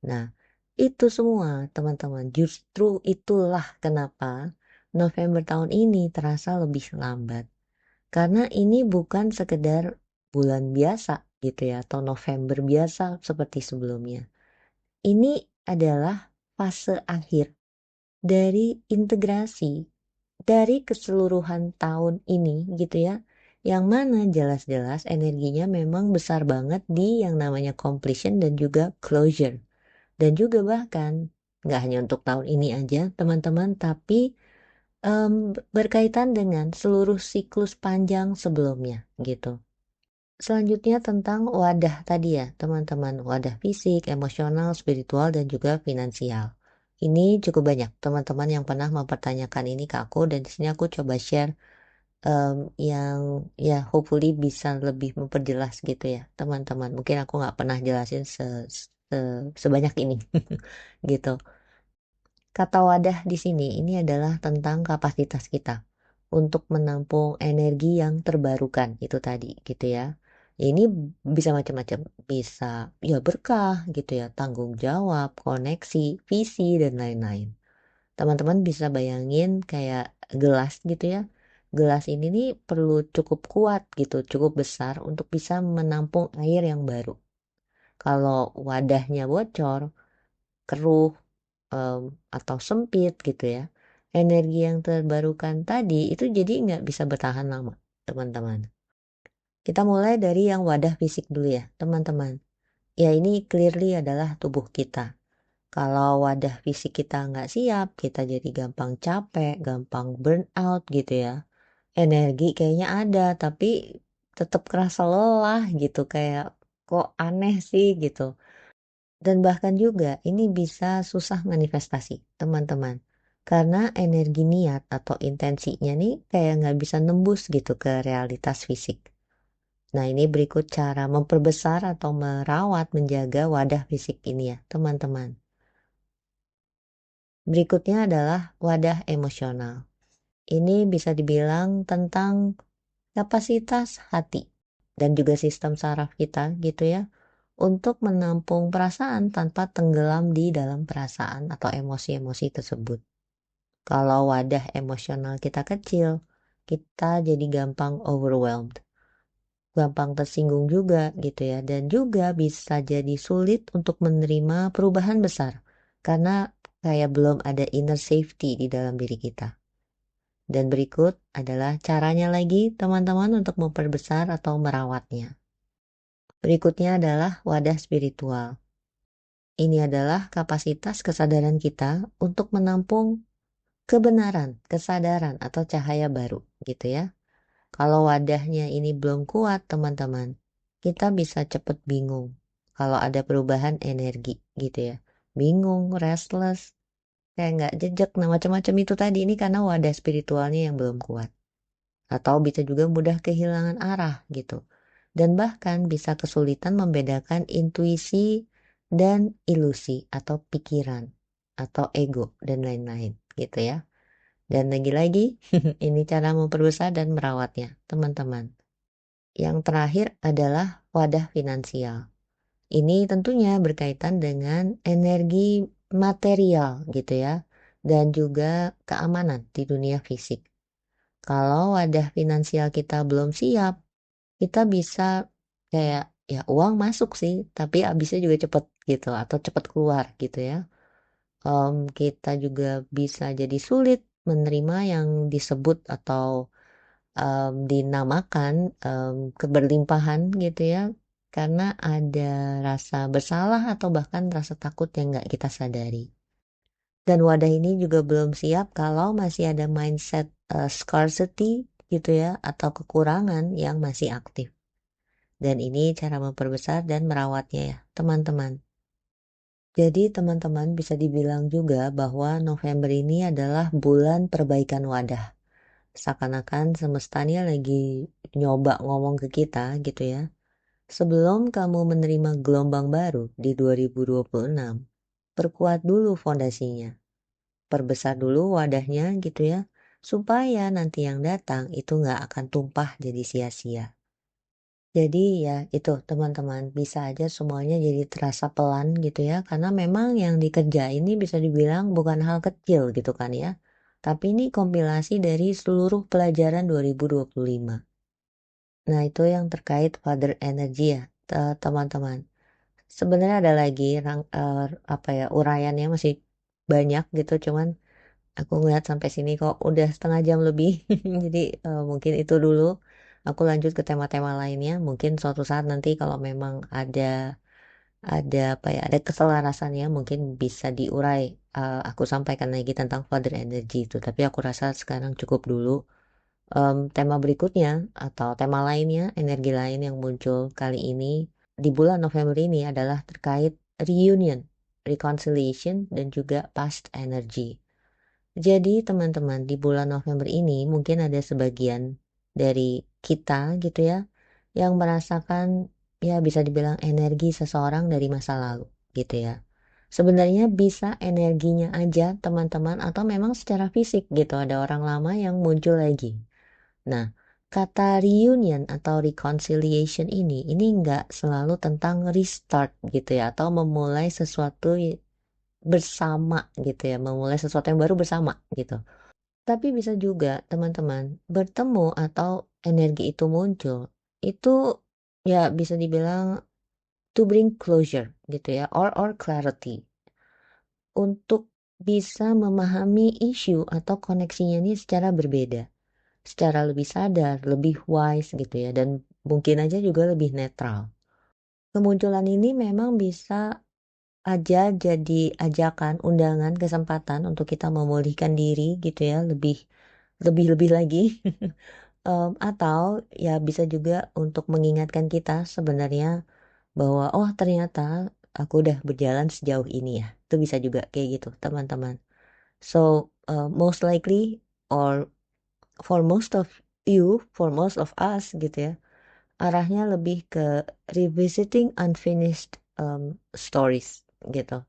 S1: Nah, itu semua teman-teman, justru itulah kenapa November tahun ini terasa lebih lambat. Karena ini bukan sekedar bulan biasa gitu ya, atau November biasa seperti sebelumnya. Ini adalah fase akhir dari integrasi dari keseluruhan tahun ini gitu ya. Yang mana jelas-jelas energinya memang besar banget di yang namanya completion dan juga closure. Dan juga bahkan nggak hanya untuk tahun ini aja teman-teman, tapi berkaitan dengan seluruh siklus panjang sebelumnya gitu. Selanjutnya tentang wadah tadi ya teman-teman, wadah fisik, emosional, spiritual, dan juga finansial. Ini cukup banyak teman-teman yang pernah mempertanyakan ini ke aku dan di sini aku coba share, yang ya hopefully bisa lebih memperjelas gitu ya teman-teman. Mungkin aku nggak pernah jelasin sebanyak ini gitu. Kata wadah di sini ini adalah tentang kapasitas kita untuk menampung energi yang terbarukan itu tadi gitu ya. Ini bisa macam-macam, bisa ya berkah gitu ya, tanggung jawab, koneksi, visi dan lain-lain. Teman-teman bisa bayangin kayak gelas gitu ya. Gelas ini nih perlu cukup kuat gitu, cukup besar untuk bisa menampung air yang baru. Kalau wadahnya bocor, keruh, atau sempit gitu ya, energi yang terbarukan tadi itu jadi nggak bisa bertahan lama, teman-teman. Kita mulai dari yang wadah fisik dulu ya, teman-teman. Ya ini clearly adalah tubuh kita. Kalau wadah fisik kita nggak siap, kita jadi gampang capek, gampang burn out gitu ya. Energi kayaknya ada, tapi tetap kerasa lelah gitu, kayak kok aneh sih gitu. Dan bahkan juga ini bisa susah manifestasi, teman-teman. Karena energi niat atau intensinya nih kayak nggak bisa nembus gitu ke realitas fisik. Nah ini berikut cara memperbesar atau merawat menjaga wadah fisik ini ya, teman-teman. Berikutnya adalah wadah emosional. Ini bisa dibilang tentang kapasitas hati dan juga sistem saraf kita gitu ya untuk menampung perasaan tanpa tenggelam di dalam perasaan atau emosi-emosi tersebut. Kalau wadah emosional kita kecil, kita jadi gampang overwhelmed, gampang tersinggung juga gitu ya, dan juga bisa jadi sulit untuk menerima perubahan besar karena kayak belum ada inner safety di dalam diri kita. Dan berikut adalah caranya lagi teman-teman untuk memperbesar atau merawatnya. Berikutnya adalah wadah spiritual. Ini adalah kapasitas kesadaran kita untuk menampung kebenaran, kesadaran atau cahaya baru gitu ya. Kalau wadahnya ini belum kuat teman-teman, kita bisa cepet bingung kalau ada perubahan energi gitu ya. Bingung, restless, kayak nggak jejak, nah macam-macam itu tadi ini karena wadah spiritualnya yang belum kuat. Atau bisa juga mudah kehilangan arah gitu. Dan bahkan bisa kesulitan membedakan intuisi dan ilusi atau pikiran atau ego dan lain-lain gitu ya. Dan lagi-lagi ini cara memperbesar dan merawatnya, teman-teman. Yang terakhir adalah wadah finansial. Ini tentunya berkaitan dengan energi material gitu ya dan juga keamanan di dunia fisik. Kalau wadah finansial kita belum siap, kita bisa kayak ya uang masuk sih, tapi habisnya juga cepet gitu atau cepet keluar gitu ya. Kita juga bisa jadi sulit menerima yang disebut atau dinamakan keberlimpahan gitu ya, karena ada rasa bersalah atau bahkan rasa takut yang nggak kita sadari. Dan wadah ini juga belum siap kalau masih ada mindset scarcity gitu ya atau kekurangan yang masih aktif. Dan ini cara memperbesar dan merawatnya ya, teman-teman. Jadi teman-teman bisa dibilang juga bahwa November ini adalah bulan perbaikan wadah. Seakan-akan semestanya lagi nyoba ngomong ke kita gitu ya. Sebelum kamu menerima gelombang baru di 2026, perkuat dulu fondasinya. Perbesar dulu wadahnya gitu ya. Supaya nanti yang datang itu nggak akan tumpah jadi sia-sia. Jadi ya itu teman-teman bisa aja semuanya jadi terasa pelan gitu ya karena memang yang dikerjain ini bisa dibilang bukan hal kecil gitu kan ya. Tapi ini kompilasi dari seluruh pelajaran 2025. Nah itu yang terkait father energy ya teman-teman. Sebenarnya ada lagi apa ya uraiannya masih banyak gitu cuman aku ngeliat sampai sini kok udah setengah jam lebih. Jadi mungkin itu dulu. Aku lanjut ke tema-tema lainnya. Mungkin suatu saat nanti kalau memang ada apa ya, ada keselarasannya mungkin bisa diurai. Aku sampaikan lagi tentang father energy itu. Tapi aku rasa sekarang cukup dulu. Tema berikutnya atau tema lainnya, energi lain yang muncul kali ini di bulan November ini adalah terkait reunion. reconciliation, dan juga past energy. Jadi teman-teman, di bulan November ini mungkin ada sebagian dari kita gitu ya, yang merasakan ya bisa dibilang energi seseorang dari masa lalu gitu ya. Sebenarnya bisa energinya aja teman-teman, atau memang secara fisik gitu ada orang lama yang muncul lagi. Nah, kata reunion atau reconciliation ini nggak selalu tentang restart gitu ya, atau memulai sesuatu bersama gitu ya, memulai sesuatu yang baru bersama gitu. Tapi bisa juga teman-teman bertemu atau energi itu muncul, itu ya bisa dibilang to bring closure gitu ya, or clarity, untuk bisa memahami isu atau koneksinya ini secara berbeda, secara lebih sadar, lebih wise gitu ya, dan mungkin aja juga lebih netral. Kemunculan ini memang bisa aja jadi ajakan, undangan, kesempatan untuk kita memulihkan diri gitu ya, lebih lagi. Atau ya bisa juga untuk mengingatkan kita sebenarnya bahwa oh ternyata aku udah berjalan sejauh ini ya. Itu bisa juga kayak gitu, teman-teman. So, most likely, or for most of you, for most of us gitu ya, arahnya lebih ke revisiting unfinished stories gitu.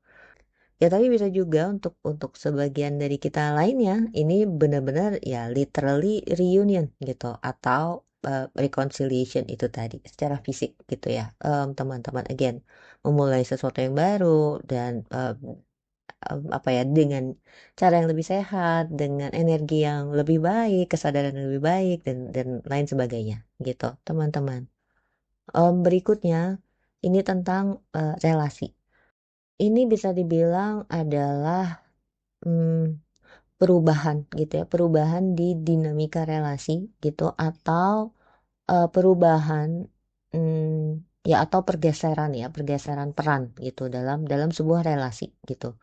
S1: Ya tapi bisa juga untuk sebagian dari kita lainnya ini benar-benar ya literally reunion gitu, atau reconciliation itu tadi secara fisik gitu ya, teman-teman, again memulai sesuatu yang baru dan apa ya, dengan cara yang lebih sehat, dengan energi yang lebih baik, kesadaran yang lebih baik, dan lain sebagainya gitu, teman-teman. Berikutnya ini tentang relasi. Ini bisa dibilang adalah hmm, perubahan gitu ya, perubahan di dinamika relasi gitu, atau perubahan ya, atau pergeseran ya, pergeseran peran gitu dalam dalam sebuah relasi gitu.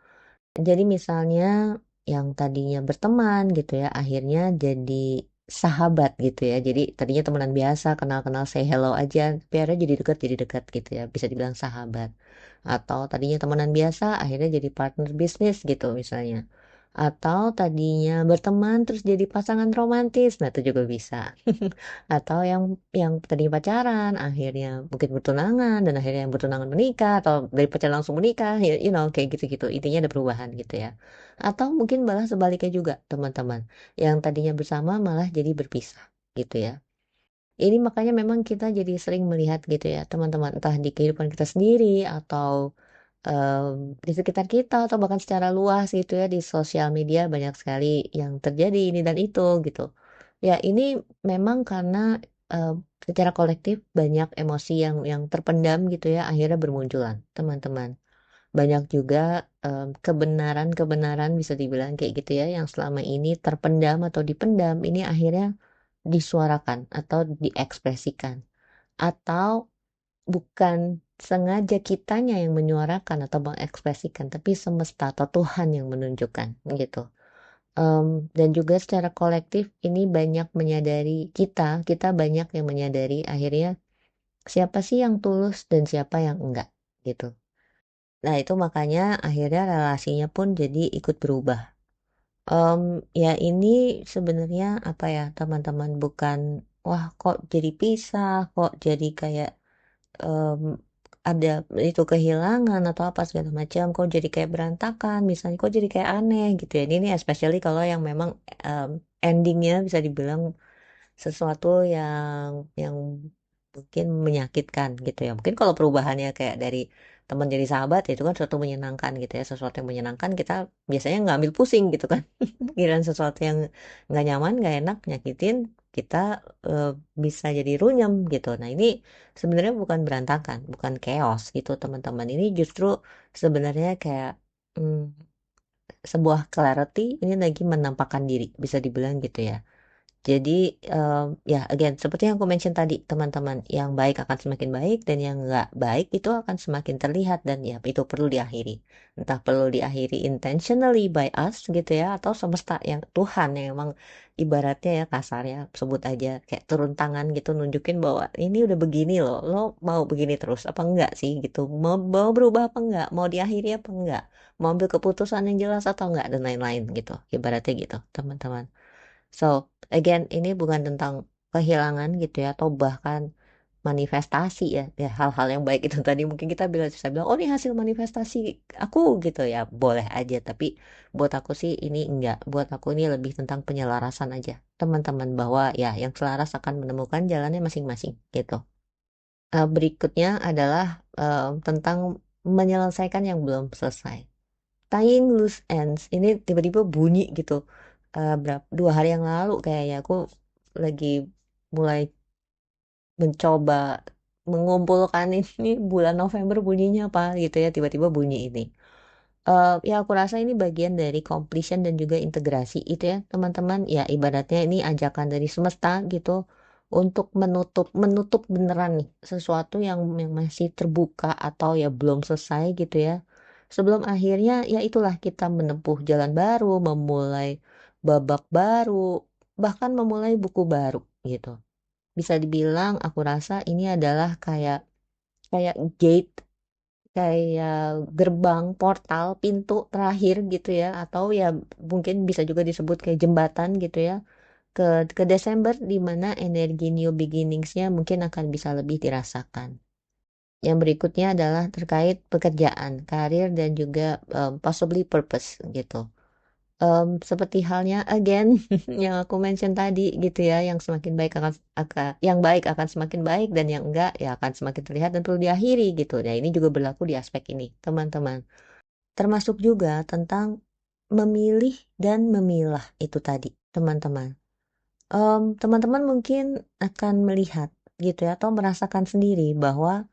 S1: Jadi misalnya yang tadinya berteman gitu ya, akhirnya jadi sahabat gitu ya. Jadi tadinya temenan biasa, kenal-kenal, say hello aja, tapi akhirnya jadi dekat gitu ya. Bisa dibilang sahabat. Atau tadinya temenan biasa, akhirnya jadi partner bisnis gitu misalnya. Atau tadinya berteman terus jadi pasangan romantis, nah itu juga bisa. Atau yang tadi pacaran akhirnya mungkin bertunangan, dan akhirnya yang bertunangan menikah, atau dari pacaran langsung menikah ya, kayak gitu-gitu, intinya ada perubahan gitu ya. Atau mungkin malah sebaliknya juga teman-teman, yang tadinya bersama malah jadi berpisah gitu ya. Ini makanya memang kita jadi sering melihat gitu ya teman-teman, entah di kehidupan kita sendiri, atau di sekitar kita, atau bahkan secara luas gitu ya, di sosial media banyak sekali yang terjadi ini dan itu gitu. Ya ini memang karena eh, secara kolektif banyak emosi yang terpendam gitu ya, akhirnya bermunculan teman-teman. Banyak juga kebenaran-kebenaran bisa dibilang kayak gitu ya, yang selama ini terpendam atau dipendam, ini akhirnya disuarakan atau diekspresikan, atau bukan sengaja kitanya yang menyuarakan atau mengekspresikan, tapi semesta atau Tuhan yang menunjukkan gitu. Dan juga secara kolektif ini banyak menyadari, kita banyak yang menyadari akhirnya siapa sih yang tulus dan siapa yang enggak gitu. Nah itu makanya akhirnya relasinya pun jadi ikut berubah. Ya ini sebenarnya apa ya teman-teman, bukan wah kok jadi pisah, kok jadi kayak em, ada itu kehilangan atau apa segala macam, kok jadi kayak berantakan misalnya, kok jadi kayak aneh gitu ya. Ini especially kalau yang memang em, endingnya bisa dibilang sesuatu yang mungkin menyakitkan gitu ya. Mungkin kalau perubahannya kayak dari teman jadi sahabat, ya itu kan sesuatu menyenangkan gitu ya, sesuatu yang menyenangkan kita biasanya nggak ambil pusing gitu kan. Giliran sesuatu yang nggak nyaman, nggak enak, nyakitin kita, eh, bisa jadi runyem gitu. Nah ini sebenarnya bukan berantakan, bukan chaos gitu teman-teman. Ini justru sebenarnya kayak sebuah clarity, ini lagi menampakkan diri bisa dibilang gitu ya. Jadi, ya again seperti yang aku mention tadi teman-teman, yang baik akan semakin baik dan yang nggak baik itu akan semakin terlihat dan ya itu perlu diakhiri. Entah perlu diakhiri intentionally by us gitu ya atau semesta yang Tuhan yang emang ibaratnya ya kasarnya sebut aja kayak turun tangan gitu nunjukin bahwa ini udah begini loh, lo mau begini terus apa enggak sih gitu, mau berubah apa enggak, mau diakhiri apa enggak, mau ambil keputusan yang jelas atau enggak dan lain-lain gitu, ibaratnya gitu teman-teman. So, again, ini bukan tentang kehilangan gitu ya, atau bahkan manifestasi ya, ya hal-hal yang baik itu tadi mungkin kita bisa bilang, oh ini hasil manifestasi aku gitu ya, boleh aja. Tapi buat aku sih ini enggak, buat aku ini lebih tentang penyelarasan aja, teman-teman bahwa ya yang selaras akan menemukan jalannya masing-masing gitu. Berikutnya adalah tentang menyelesaikan yang belum selesai. Tying loose ends ini tiba-tiba bunyi gitu. Berapa 2 hari yang lalu kayaknya aku lagi mulai mencoba mengumpulkan ini bulan November bunyinya apa gitu ya tiba-tiba bunyi ini. Ya aku rasa ini bagian dari completion dan juga integrasi itu ya teman-teman ya ibaratnya ini ajakan dari semesta gitu untuk menutup menutup beneran nih sesuatu yang masih terbuka atau ya belum selesai gitu ya sebelum akhirnya ya itulah kita menempuh jalan baru memulai babak baru bahkan memulai buku baru gitu bisa dibilang aku rasa ini adalah kayak kayak gate kayak gerbang, portal, pintu terakhir gitu ya, atau ya mungkin bisa juga disebut kayak jembatan gitu ya, ke Desember di mana energi new beginningsnya mungkin akan bisa lebih dirasakan. Yang berikutnya adalah terkait pekerjaan, karir dan juga possibly purpose gitu. Seperti halnya again yang aku mention tadi gitu ya, yang semakin baik yang baik akan semakin baik dan yang enggak ya akan semakin terlihat dan perlu diakhiri gitu. Nah, ini juga berlaku di aspek ini, teman-teman. Termasuk juga tentang memilih dan memilah itu tadi, teman-teman. Teman-teman mungkin akan melihat gitu ya atau merasakan sendiri bahwa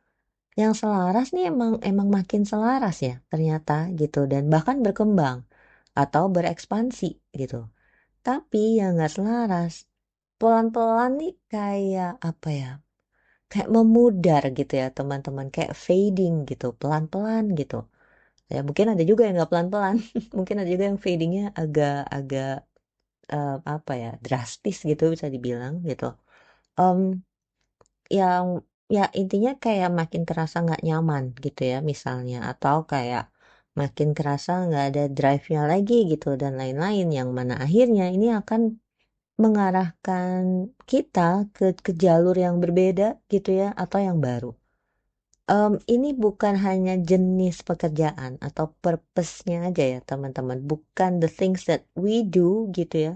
S1: yang selaras nih emang makin selaras ya ternyata gitu dan bahkan berkembang atau berekspansi gitu. Tapi yang nggak selaras, pelan-pelan nih kayak apa ya, kayak memudar gitu ya teman-teman, kayak fading gitu, pelan-pelan gitu. Ya mungkin ada juga yang nggak pelan-pelan, mungkin ada juga yang fadingnya agak-agak apa ya, drastis gitu bisa dibilang gitu. Em, yang ya intinya kayak makin kerasa nggak nyaman gitu ya misalnya, atau kayak makin kerasa nggak ada drive-nya lagi gitu dan lain-lain yang mana akhirnya ini akan mengarahkan kita ke jalur yang berbeda gitu ya atau yang baru. Ini bukan hanya jenis pekerjaan atau purpose-nya aja ya teman-teman, bukan the things that we do gitu ya,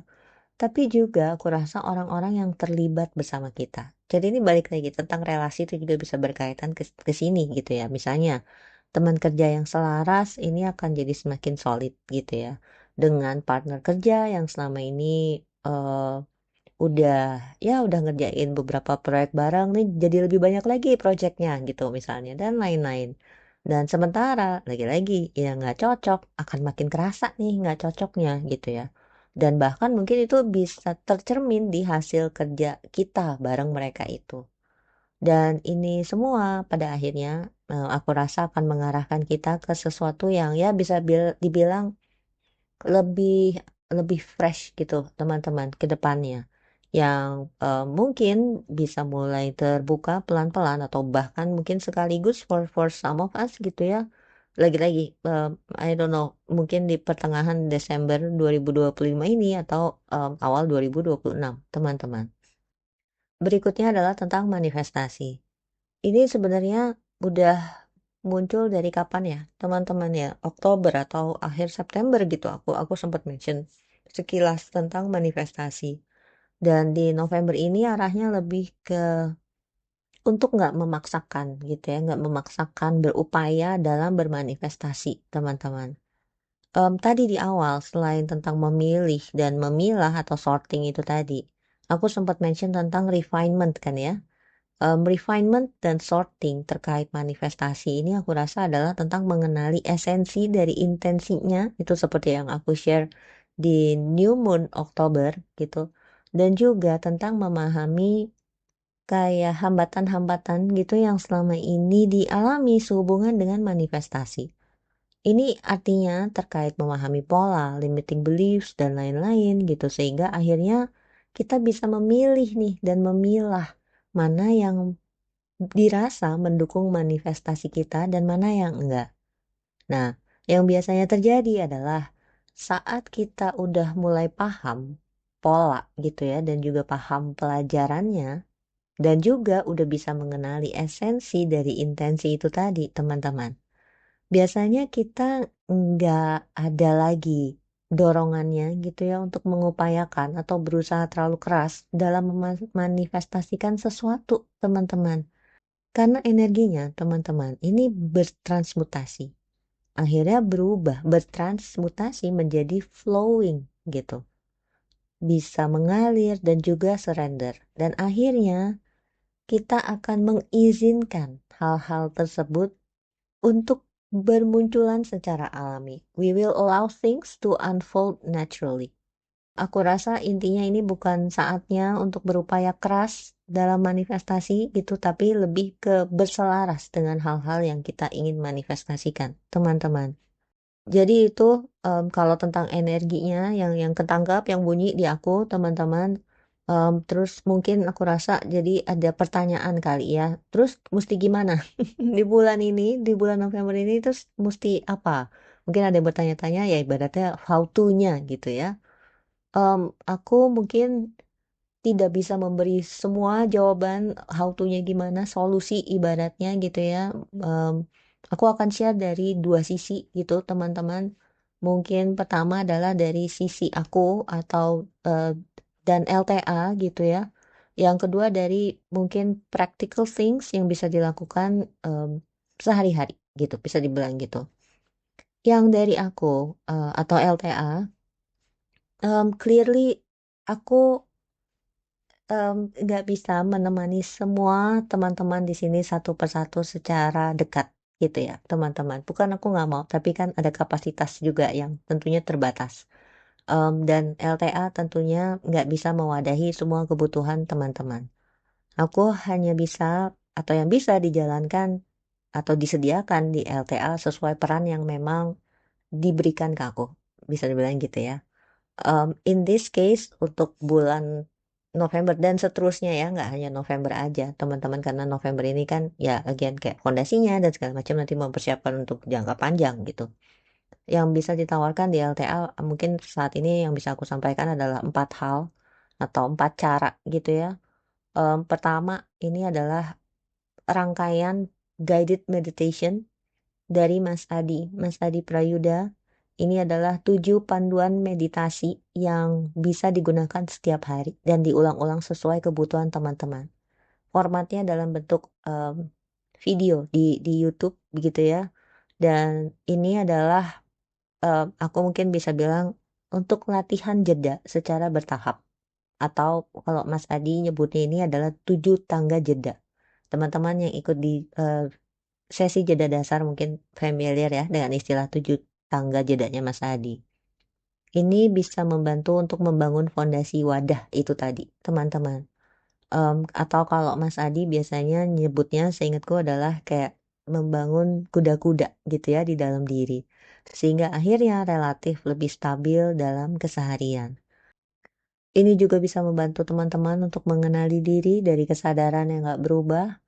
S1: tapi juga aku rasa orang-orang yang terlibat bersama kita. Jadi ini balik lagi tentang relasi itu juga bisa berkaitan ke sini gitu ya. Misalnya teman kerja yang selaras ini akan jadi semakin solid gitu ya dengan partner kerja yang selama ini udah udah ngerjain beberapa proyek bareng nih jadi lebih banyak lagi proyeknya gitu misalnya dan lain-lain. Dan sementara lagi-lagi ya nggak cocok akan makin kerasa nih nggak cocoknya gitu ya. Dan bahkan mungkin itu bisa tercermin di hasil kerja kita bareng mereka itu. Dan ini semua pada akhirnya aku rasa akan mengarahkan kita ke sesuatu yang ya bisa dibilang lebih lebih fresh gitu teman-teman ke depannya yang mungkin bisa mulai terbuka pelan-pelan atau bahkan mungkin sekaligus for some of us gitu ya lagi-lagi I don't know mungkin di pertengahan Desember 2025 ini atau awal 2026 teman-teman. Berikutnya adalah tentang manifestasi. Ini sebenarnya udah muncul dari kapan ya, teman-teman ya? Oktober atau akhir September gitu. Aku sempat mention sekilas tentang manifestasi. Dan di November ini arahnya lebih ke untuk nggak memaksakan gitu ya, nggak memaksakan berupaya dalam bermanifestasi, teman-teman. Tadi di awal selain tentang memilih dan memilah atau sorting itu tadi, aku sempat mention tentang refinement kan ya. Refinement dan sorting terkait manifestasi ini aku rasa adalah tentang mengenali esensi dari intensinya itu seperti yang aku share di New Moon Oktober gitu dan juga tentang memahami kayak hambatan-hambatan gitu yang selama ini dialami sehubungan dengan manifestasi. Ini artinya terkait memahami pola, limiting beliefs, dan lain-lain gitu. Sehingga akhirnya kita bisa memilih nih dan memilah mana yang dirasa mendukung manifestasi kita dan mana yang enggak. Nah, yang biasanya terjadi adalah saat kita udah mulai paham pola gitu ya dan juga paham pelajarannya dan juga udah bisa mengenali esensi dari intensi itu tadi, teman-teman. Biasanya kita nggak ada lagi dorongannya gitu ya untuk mengupayakan atau berusaha terlalu keras dalam memanifestasikan sesuatu, teman-teman. Karena energinya, teman-teman, ini bertransmutasi. Akhirnya berubah, bertransmutasi menjadi flowing gitu. Bisa mengalir dan juga surrender. Dan akhirnya kita akan mengizinkan hal-hal tersebut untuk bermunculan secara alami. We will allow things to unfold naturally. Aku rasa intinya ini bukan saatnya untuk berupaya keras dalam manifestasi gitu, tapi lebih ke berselaras dengan hal-hal yang kita ingin manifestasikan, teman-teman. Jadi itu kalau tentang energinya yang ketangkap, yang bunyi di aku, teman-teman. Terus mungkin aku rasa jadi ada pertanyaan kali ya. Terus mesti gimana? Di bulan ini, di bulan November ini terus mesti apa? Mungkin ada yang bertanya-tanya ya ibaratnya how to-nya gitu ya. Aku mungkin tidak bisa memberi semua jawaban how to-nya gimana, solusi ibaratnya gitu ya. Em, aku akan share dari dua sisi gitu, teman-teman. Mungkin pertama adalah dari sisi aku atau eh, dan LTA gitu ya. Yang kedua dari mungkin practical things yang bisa dilakukan sehari-hari gitu, bisa dibilang gitu. Yang dari aku atau LTA, clearly aku nggak bisa menemani semua teman-teman di sini satu persatu secara dekat gitu ya teman-teman. Bukan aku nggak mau, tapi kan ada kapasitas juga yang tentunya terbatas. Dan LTA tentunya nggak bisa mewadahi semua kebutuhan teman-teman. Aku hanya bisa atau yang bisa dijalankan atau disediakan di LTA sesuai peran yang memang diberikan ke aku. Bisa dibilang gitu ya. In this case untuk bulan November dan seterusnya ya, nggak hanya November aja teman-teman, karena November ini kan ya again kayak fondasinya dan segala macam nanti mempersiapkan untuk jangka panjang gitu. Yang bisa ditawarkan di LTA mungkin saat ini yang bisa aku sampaikan adalah 4 hal atau 4 cara gitu ya. Pertama ini adalah rangkaian guided meditation dari Mas Adi Prayuda. Ini adalah 7 panduan meditasi yang bisa digunakan setiap hari dan diulang-ulang sesuai kebutuhan teman-teman. Formatnya dalam bentuk video di YouTube begitu ya. Dan ini adalah aku mungkin bisa bilang untuk latihan jeda secara bertahap. Atau kalau Mas Adi nyebutnya ini adalah 7 tangga jeda. Teman-teman yang ikut di sesi jeda dasar mungkin familiar ya dengan istilah 7 tangga jedanya Mas Adi. Ini bisa membantu untuk membangun fondasi wadah itu tadi, teman-teman. Atau kalau Mas Adi biasanya nyebutnya, seingatku adalah kayak membangun kuda-kuda gitu ya di dalam diri. Sehingga akhirnya relatif lebih stabil dalam keseharian. Ini juga bisa membantu teman-teman untuk mengenali diri dari kesadaran yang gak berubah,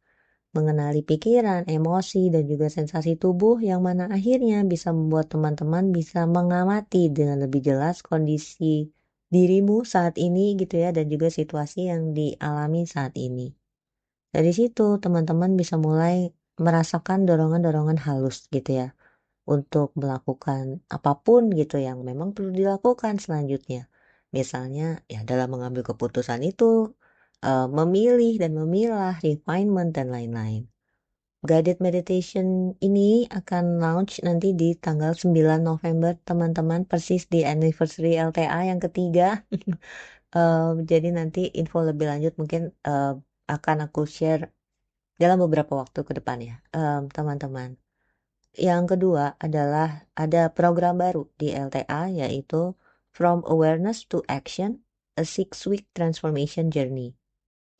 S1: mengenali pikiran, emosi, dan juga sensasi tubuh yang mana akhirnya bisa membuat teman-teman bisa mengamati dengan lebih jelas kondisi dirimu saat ini gitu ya dan juga situasi yang dialami saat ini. Dari situ teman-teman bisa mulai merasakan dorongan-dorongan halus gitu ya untuk melakukan apapun gitu yang memang perlu dilakukan selanjutnya. Misalnya ya dalam mengambil keputusan itu memilih dan memilah, refinement dan lain-lain. Guided meditation ini akan launch nanti di tanggal 9 November teman-teman, persis di anniversary LTA yang ketiga. Jadi nanti info lebih lanjut mungkin akan aku share dalam beberapa waktu ke depan ya teman-teman. Yang kedua adalah ada program baru di LTA yaitu From Awareness to Action. A 6-Week Transformation Journey.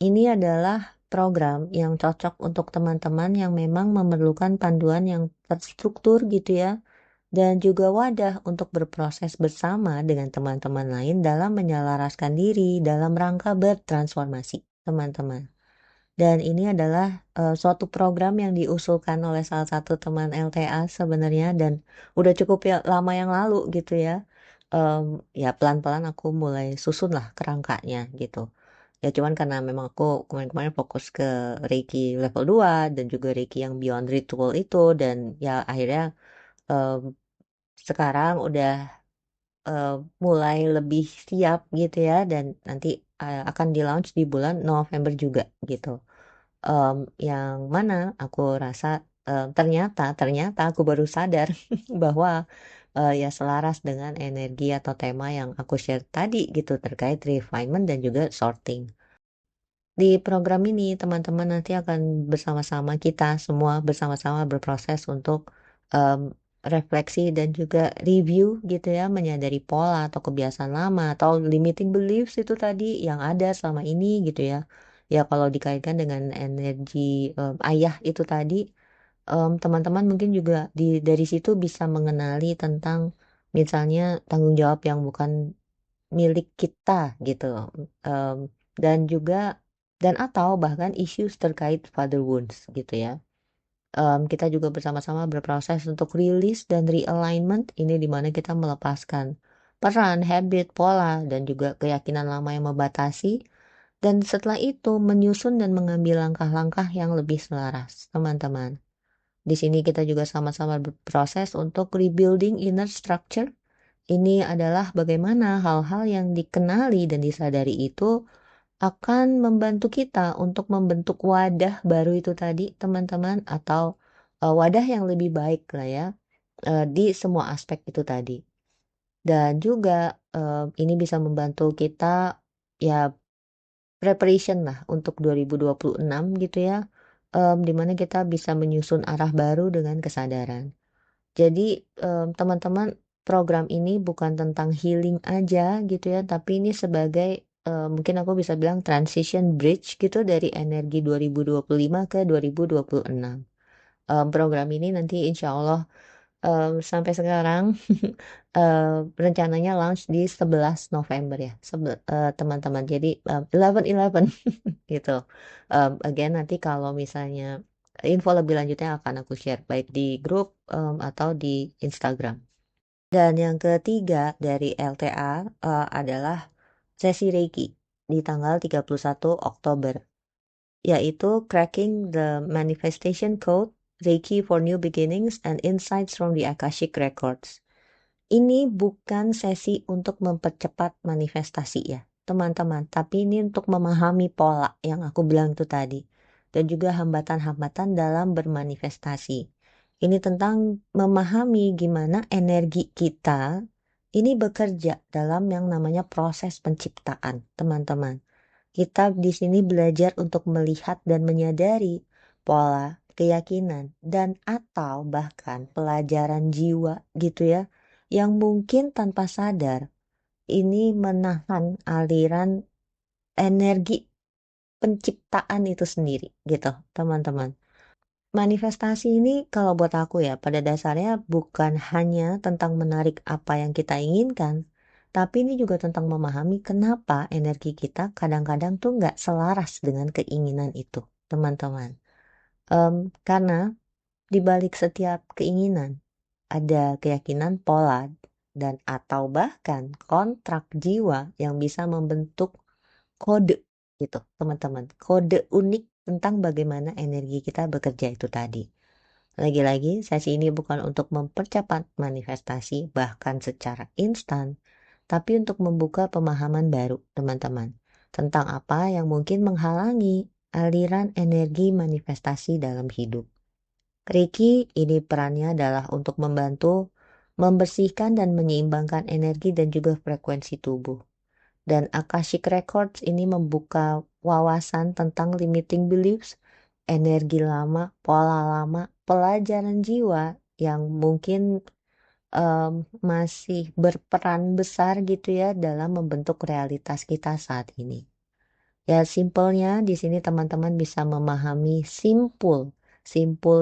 S1: Ini adalah program yang cocok untuk teman-teman yang memang memerlukan panduan yang terstruktur gitu ya, dan juga wadah untuk berproses bersama dengan teman-teman lain dalam menyelaraskan diri dalam rangka bertransformasi, teman-teman. Dan ini adalah suatu program yang diusulkan oleh salah satu teman LTA sebenarnya dan udah cukup ya lama yang lalu gitu ya. Ya pelan-pelan aku mulai susun lah kerangkanya gitu. Ya cuman karena memang aku kemarin-kemarin fokus ke Reiki level 2 dan juga Reiki yang beyond ritual itu dan ya akhirnya em, sekarang udah mulai lebih siap gitu ya dan nanti akan di-launch di bulan November juga gitu. Yang mana aku rasa ternyata aku baru sadar bahwa ya selaras dengan energi atau tema yang aku share tadi gitu terkait refinement dan juga sorting. Di program ini teman-teman nanti akan bersama-sama kita semua bersama-sama berproses untuk refleksi dan juga review gitu ya, menyadari pola atau kebiasaan lama atau limiting beliefs itu tadi yang ada selama ini gitu ya. Ya kalau dikaitkan dengan energi ayah itu tadi, teman-teman mungkin juga dari situ bisa mengenali tentang misalnya tanggung jawab yang bukan milik kita gitu, dan juga dan atau bahkan issues terkait father wounds gitu ya. Kita juga bersama-sama berproses untuk release dan realignment, ini di mana kita melepaskan peran, habit, pola, dan juga keyakinan lama yang membatasi, dan setelah itu menyusun dan mengambil langkah-langkah yang lebih selaras, teman-teman. Di sini kita juga sama-sama berproses untuk rebuilding inner structure. Ini adalah bagaimana hal-hal yang dikenali dan disadari itu akan membantu kita untuk membentuk wadah baru itu tadi, teman-teman, atau wadah yang lebih baik lah ya, di semua aspek itu tadi. Dan juga ini bisa membantu kita ya preparation lah untuk 2026 gitu ya, di mana kita bisa menyusun arah baru dengan kesadaran. Jadi, teman-teman, program ini bukan tentang healing aja gitu ya, tapi ini sebagai, mungkin aku bisa bilang transition bridge gitu dari energi 2025 ke 2026. Program ini nanti insya Allah sampai sekarang, rencananya launch di 11 November ya, teman-teman. Jadi, 11/11 gitu. Again nanti kalau misalnya info lebih lanjutnya akan aku share baik di grup, atau di Instagram. Dan yang ketiga dari LTA, adalah sesi Reiki di tanggal 31 Oktober, yaitu Cracking the Manifestation Code, Reiki for New Beginnings and Insights from the Akashic Records. Ini bukan sesi untuk mempercepat manifestasi ya, teman-teman, tapi ini untuk memahami pola yang aku bilang itu tadi, dan juga hambatan-hambatan dalam bermanifestasi. Ini tentang memahami gimana energi kita ini bekerja dalam yang namanya proses penciptaan, teman-teman. Kita di sini belajar untuk melihat dan menyadari pola, keyakinan, dan atau bahkan pelajaran jiwa gitu ya, yang mungkin tanpa sadar ini menahan aliran energi penciptaan itu sendiri gitu, teman-teman. Manifestasi ini kalau buat aku ya pada dasarnya bukan hanya tentang menarik apa yang kita inginkan, tapi ini juga tentang memahami kenapa energi kita kadang-kadang tuh nggak selaras dengan keinginan itu, teman-teman. Karena di balik setiap keinginan ada keyakinan pola dan atau bahkan kontrak jiwa yang bisa membentuk kode gitu, teman-teman. Kode unik tentang bagaimana energi kita bekerja itu tadi. Lagi-lagi, sesi ini bukan untuk mempercepat manifestasi bahkan secara instan, tapi untuk membuka pemahaman baru, teman-teman, tentang apa yang mungkin menghalangi aliran energi manifestasi dalam hidup. Reiki ini perannya adalah untuk membantu membersihkan dan menyeimbangkan energi dan juga frekuensi tubuh. Dan Akashic Records ini membuka wawasan tentang limiting beliefs, energi lama, pola lama, pelajaran jiwa yang mungkin masih berperan besar gitu ya dalam membentuk realitas kita saat ini. Ya simpelnya di sini teman-teman bisa memahami simpul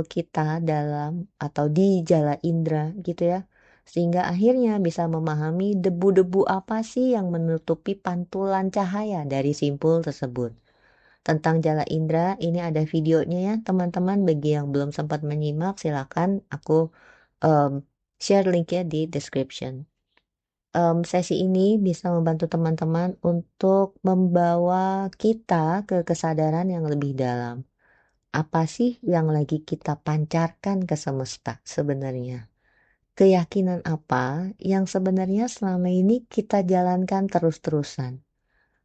S1: kita dalam atau di jala indera gitu ya. Sehingga akhirnya bisa memahami debu-debu apa sih yang menutupi pantulan cahaya dari simpul tersebut. Tentang jala indera ini ada videonya ya teman-teman, bagi yang belum sempat menyimak silakan aku em, share linknya di description. Sesi ini bisa membantu teman-teman untuk membawa kita ke kesadaran yang lebih dalam. Apa sih yang lagi kita pancarkan ke semesta sebenarnya? Keyakinan apa yang sebenarnya selama ini kita jalankan terus-terusan?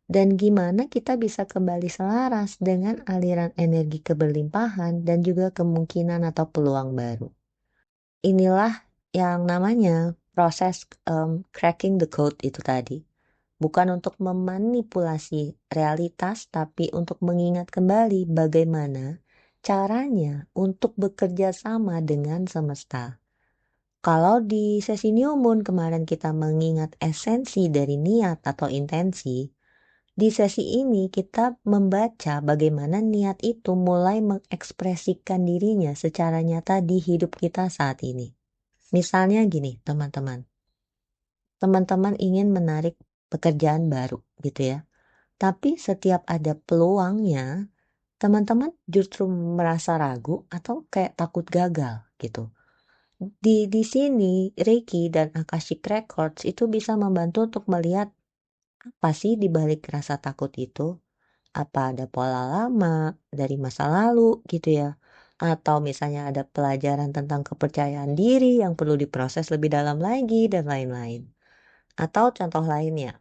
S1: Dan gimana kita bisa kembali selaras dengan aliran energi keberlimpahan dan juga kemungkinan atau peluang baru? Inilah yang namanya proses cracking the code itu tadi. Bukan untuk memanipulasi realitas, tapi untuk mengingat kembali bagaimana caranya untuk bekerja sama dengan semesta. Kalau di sesi New Moon kemarin kita mengingat esensi dari niat atau intensi, di sesi ini kita membaca bagaimana niat itu mulai mengekspresikan dirinya secara nyata di hidup kita saat ini. Misalnya gini, teman-teman. Teman-teman ingin menarik pekerjaan baru gitu ya. Tapi setiap ada peluangnya, teman-teman justru merasa ragu atau kayak takut gagal gitu. Di sini Reiki dan Akashic Records itu bisa membantu untuk melihat apa sih di balik rasa takut itu. Apa ada pola lama dari masa lalu gitu ya. Atau misalnya ada pelajaran tentang kepercayaan diri yang perlu diproses lebih dalam lagi dan lain-lain. Atau contoh lainnya,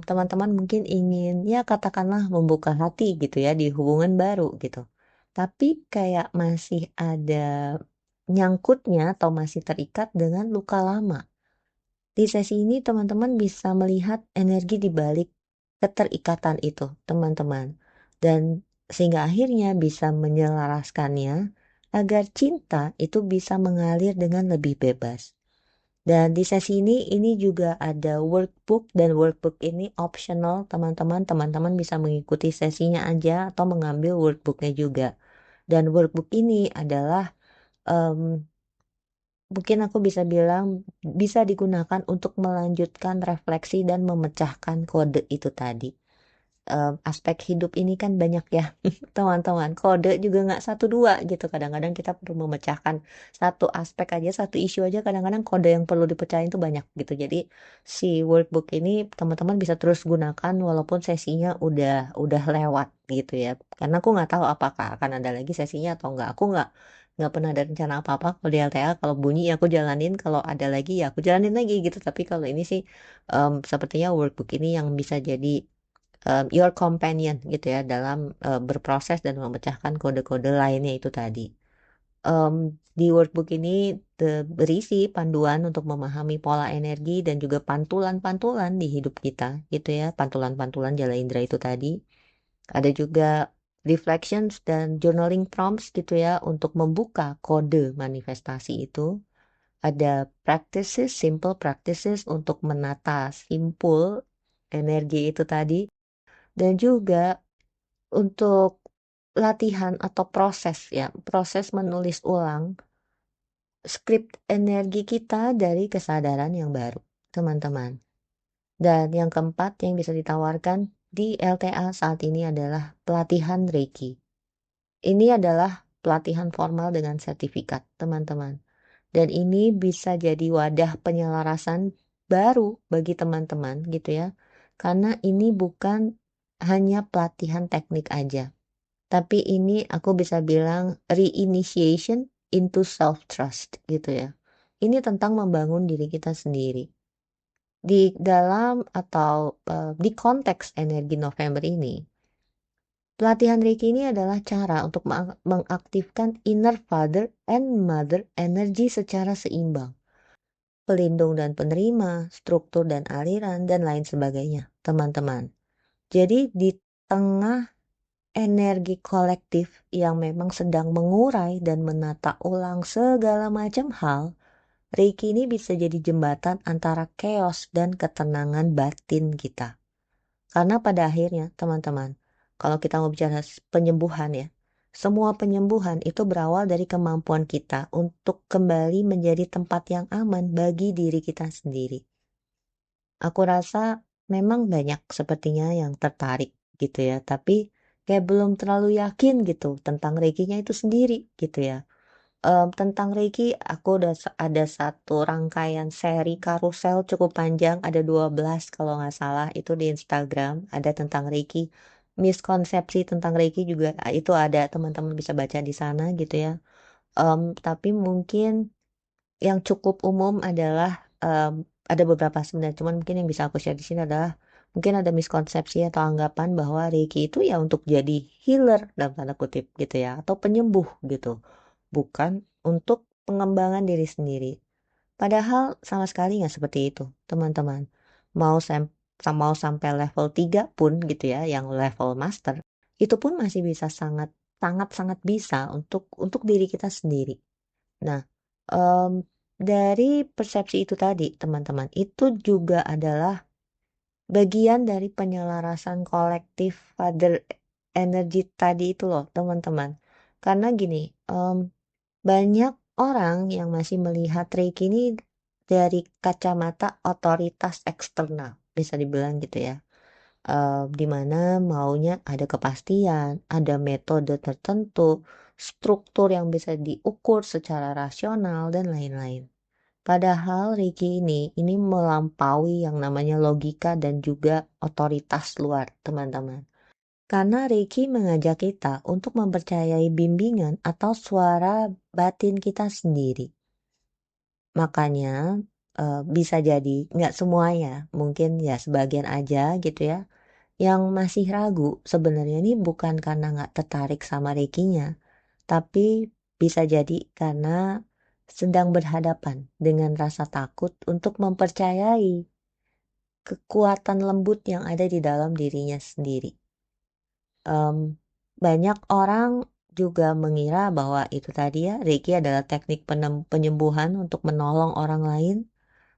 S1: teman-teman mungkin ingin ya katakanlah membuka hati gitu ya di hubungan baru gitu. Tapi kayak masih ada nyangkutnya atau masih terikat dengan luka lama. Di sesi ini teman-teman bisa melihat energi di balik keterikatan itu, teman-teman. Dan sehingga akhirnya bisa menyelaraskannya agar cinta itu bisa mengalir dengan lebih bebas. Dan di sesi ini juga ada workbook, dan workbook ini optional teman-teman. Teman-teman bisa mengikuti sesinya aja atau mengambil workbooknya juga. Dan workbook ini adalah em, mungkin aku bisa bilang bisa digunakan untuk melanjutkan refleksi dan memecahkan kode itu tadi. Aspek hidup ini kan banyak ya teman-teman, kode juga nggak satu dua gitu, kadang-kadang kita perlu memecahkan satu aspek aja, satu isu aja, kadang-kadang kode yang perlu dipecahin tuh banyak gitu. Jadi si workbook ini teman-teman bisa terus gunakan walaupun sesinya udah lewat gitu ya, karena aku nggak tahu apakah akan ada lagi sesinya atau nggak. Aku nggak pernah ada rencana apa-apa kalau di LTA. Kalau bunyi ya aku jalanin, kalau ada lagi ya aku jalanin lagi gitu. Tapi kalau ini sih sepertinya workbook ini yang bisa jadi your companion gitu ya dalam berproses dan memecahkan kode-kode lainnya itu tadi. Di workbook ini berisi panduan untuk memahami pola energi dan juga pantulan-pantulan di hidup kita gitu ya, pantulan-pantulan jala indera itu tadi. Ada juga reflections dan journaling prompts gitu ya untuk membuka kode manifestasi itu. Ada practices, simple practices untuk menata simpul energi itu tadi. Dan juga untuk latihan atau proses ya, proses menulis ulang skrip energi kita dari kesadaran yang baru, teman-teman. Dan yang keempat yang bisa ditawarkan di LTA saat ini adalah pelatihan Reiki. Ini adalah pelatihan formal dengan sertifikat, teman-teman. Dan ini bisa jadi wadah penyelarasan baru bagi teman-teman gitu ya. Karena ini bukan hanya pelatihan teknik aja, tapi ini aku bisa bilang reinitiation into self trust gitu ya. Ini tentang membangun diri kita sendiri. Di dalam atau di konteks energi November ini, pelatihan Reiki ini adalah cara untuk mengaktifkan inner father and mother energi secara seimbang. Pelindung dan penerima, struktur dan aliran, dan lain sebagainya, teman-teman. Jadi di tengah energi kolektif yang memang sedang mengurai dan menata ulang segala macam hal, Reiki ini bisa jadi jembatan antara chaos dan ketenangan batin kita. Karena pada akhirnya, teman-teman, kalau kita mau bicara penyembuhan ya, semua penyembuhan itu berawal dari kemampuan kita untuk kembali menjadi tempat yang aman bagi diri kita sendiri. Aku rasa memang banyak sepertinya yang tertarik gitu ya, tapi kayak belum terlalu yakin gitu tentang Reikinya itu sendiri gitu ya. Tentang Reiki, aku udah ada satu rangkaian seri karusel cukup panjang, ada 12 kalau nggak salah, itu di Instagram, ada tentang Reiki. Miskonsepsi tentang Reiki juga itu ada, teman-teman bisa baca di sana gitu ya. Tapi mungkin yang cukup umum adalah ada beberapa sebenarnya, cuman mungkin yang bisa aku share di sini adalah mungkin ada miskonsepsi atau anggapan bahwa Reiki itu ya untuk jadi healer dalam tanda kutip gitu ya, atau penyembuh gitu, bukan untuk pengembangan diri sendiri. Padahal sama sekali nggak seperti itu, teman-teman. Mau mau sampai level 3 pun gitu ya, yang level master, itu pun masih bisa sangat sangat sangat bisa untuk diri kita sendiri. Nah, em, dari persepsi itu tadi, teman-teman, itu juga adalah bagian dari penyelarasan kolektif father energy tadi itu loh, teman-teman. Karena gini, banyak orang yang masih melihat Reiki ini dari kacamata otoritas eksternal, bisa dibilang gitu ya. Di mana maunya ada kepastian, ada metode tertentu, struktur yang bisa diukur secara rasional dan lain-lain. Padahal Reiki ini melampaui yang namanya logika dan juga otoritas luar, teman-teman. Karena Reiki mengajak kita untuk mempercayai bimbingan atau suara batin kita sendiri. Makanya bisa jadi nggak semuanya, mungkin ya sebagian aja gitu ya, yang masih ragu sebenarnya ini bukan karena nggak tertarik sama Reikinya, tapi bisa jadi karena sedang berhadapan dengan rasa takut untuk mempercayai kekuatan lembut yang ada di dalam dirinya sendiri. Em, Banyak orang juga mengira bahwa itu tadi ya, Reiki adalah teknik penyembuhan untuk menolong orang lain.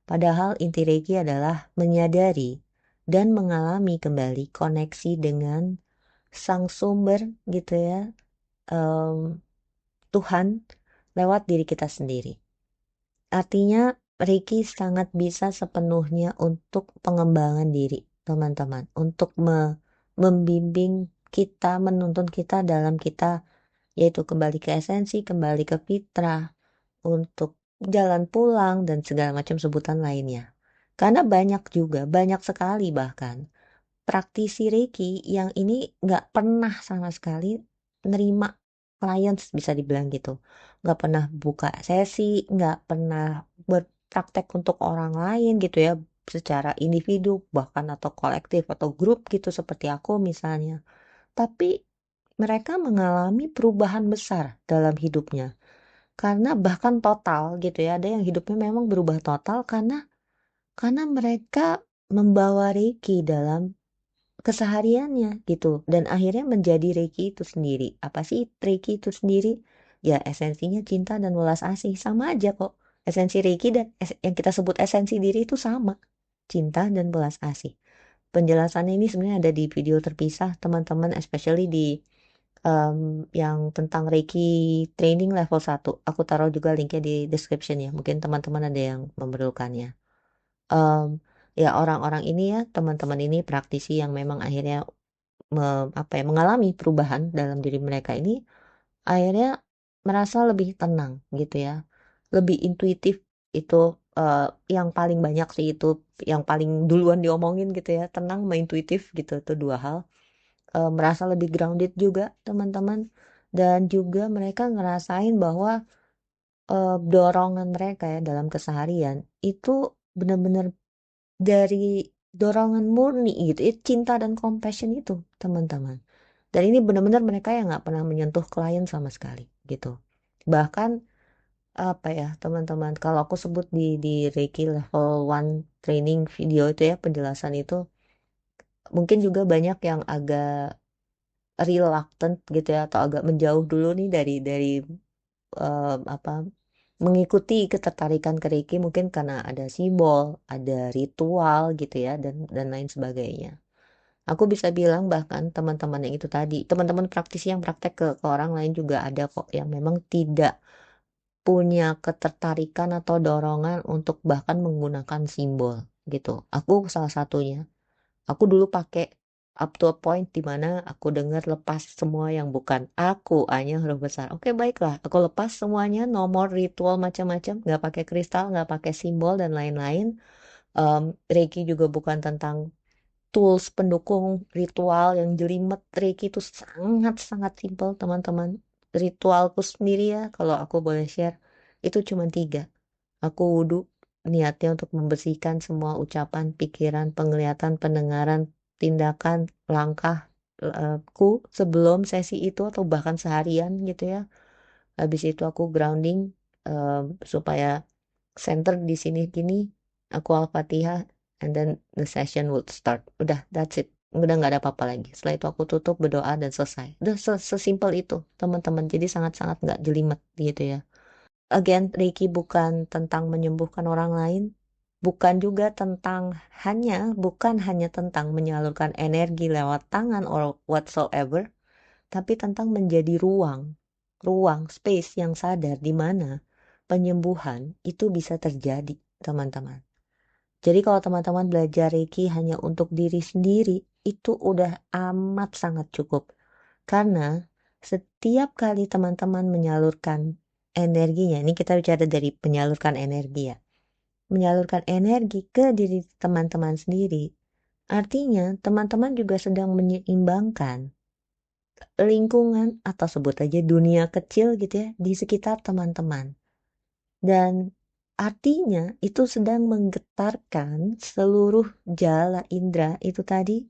S1: Padahal inti Reiki adalah menyadari dan mengalami kembali koneksi dengan sang sumber gitu ya, em, Tuhan lewat diri kita sendiri. Artinya Reiki sangat bisa sepenuhnya untuk pengembangan diri, teman-teman. Untuk membimbing kita, menuntun kita dalam kita, yaitu kembali ke esensi, kembali ke fitrah, untuk jalan pulang, dan segala macam sebutan lainnya. Karena banyak juga, banyak sekali bahkan, praktisi Reiki yang ini nggak pernah sama sekali nerima clients, bisa dibilang gitu, nggak pernah buka sesi, nggak pernah berpraktek untuk orang lain gitu ya, secara individu bahkan atau kolektif atau grup gitu seperti aku misalnya, tapi mereka mengalami perubahan besar dalam hidupnya, karena bahkan total gitu ya, ada yang hidupnya memang berubah total karena mereka membawa Reiki dalam kesehariannya gitu, dan akhirnya menjadi Reiki itu sendiri. Apa sih Reiki itu sendiri? Ya esensinya cinta dan welas asih, sama aja kok. Esensi Reiki dan yang kita sebut esensi diri itu sama, cinta dan welas asih. Penjelasannya ini sebenarnya ada di video terpisah, teman-teman, especially di yang tentang Reiki training level 1. Aku taruh juga linknya di description ya, mungkin teman-teman ada yang memerlukannya. Em, Ya orang-orang ini ya, teman-teman ini praktisi yang memang akhirnya mengalami perubahan dalam diri mereka ini, akhirnya merasa lebih tenang gitu ya, lebih intuitif. Itu eh, yang paling banyak sih, itu yang paling duluan diomongin gitu ya, tenang sama intuitif gitu, itu dua hal. Merasa lebih grounded juga, teman-teman, dan juga mereka ngerasain bahwa dorongan mereka ya dalam keseharian itu benar-benar dari dorongan murni gitu ya, cinta dan compassion itu, teman-teman. Dan ini benar-benar mereka yang nggak pernah menyentuh klien sama sekali gitu. Bahkan apa ya, teman-teman, kalau aku sebut di Reiki level one training video itu ya, penjelasan itu mungkin juga banyak yang agak reluctant gitu ya, atau agak menjauh dulu nih dari apa mengikuti ketertarikan ke Reiki mungkin karena ada simbol, ada ritual gitu ya, dan lain sebagainya. Aku bisa bilang bahkan teman-teman yang itu tadi, teman-teman praktisi yang praktek ke orang lain juga ada kok yang memang tidak punya ketertarikan atau dorongan untuk bahkan menggunakan simbol gitu. Aku salah satunya. Aku dulu pakai up to a point di mana aku dengar lepas semua yang bukan aku, hanya huruf besar. Oke, baiklah, aku lepas semuanya, no more ritual macam-macam, nggak pakai kristal, nggak pakai simbol dan lain-lain. Reiki juga bukan tentang tools pendukung ritual yang jelimet. Reiki itu sangat-sangat simpel, teman-teman. Ritualku sendiri ya, kalau aku boleh share, itu cuma tiga. Aku wudhu, niatnya untuk membersihkan semua ucapan, pikiran, penglihatan, pendengaran, tindakan, langkah ku sebelum sesi itu atau bahkan seharian gitu ya. Habis itu aku grounding supaya center di sini gini. Aku Al-Fatihah and then the session would start. Udah, that's it. Udah nggak ada apa-apa lagi. Setelah itu aku tutup, berdoa dan selesai. Udah sesimpel itu, teman-teman. Jadi sangat-sangat nggak jelimet gitu ya. Again, Reiki bukan tentang menyembuhkan orang lain, bukan hanya tentang menyalurkan energi lewat tangan or whatsoever, tapi tentang menjadi ruang space yang sadar di mana penyembuhan itu bisa terjadi, teman-teman. Jadi kalau teman-teman belajar Reiki hanya untuk diri sendiri, itu udah amat sangat cukup. Karena setiap kali teman-teman menyalurkan energinya, ini kita bicara dari penyalurkan energi ya. Menyalurkan energi ke diri teman-teman sendiri. Artinya teman-teman juga sedang menyeimbangkan lingkungan atau sebut aja dunia kecil gitu ya di sekitar teman-teman. Dan artinya itu sedang menggetarkan seluruh jala indera itu tadi.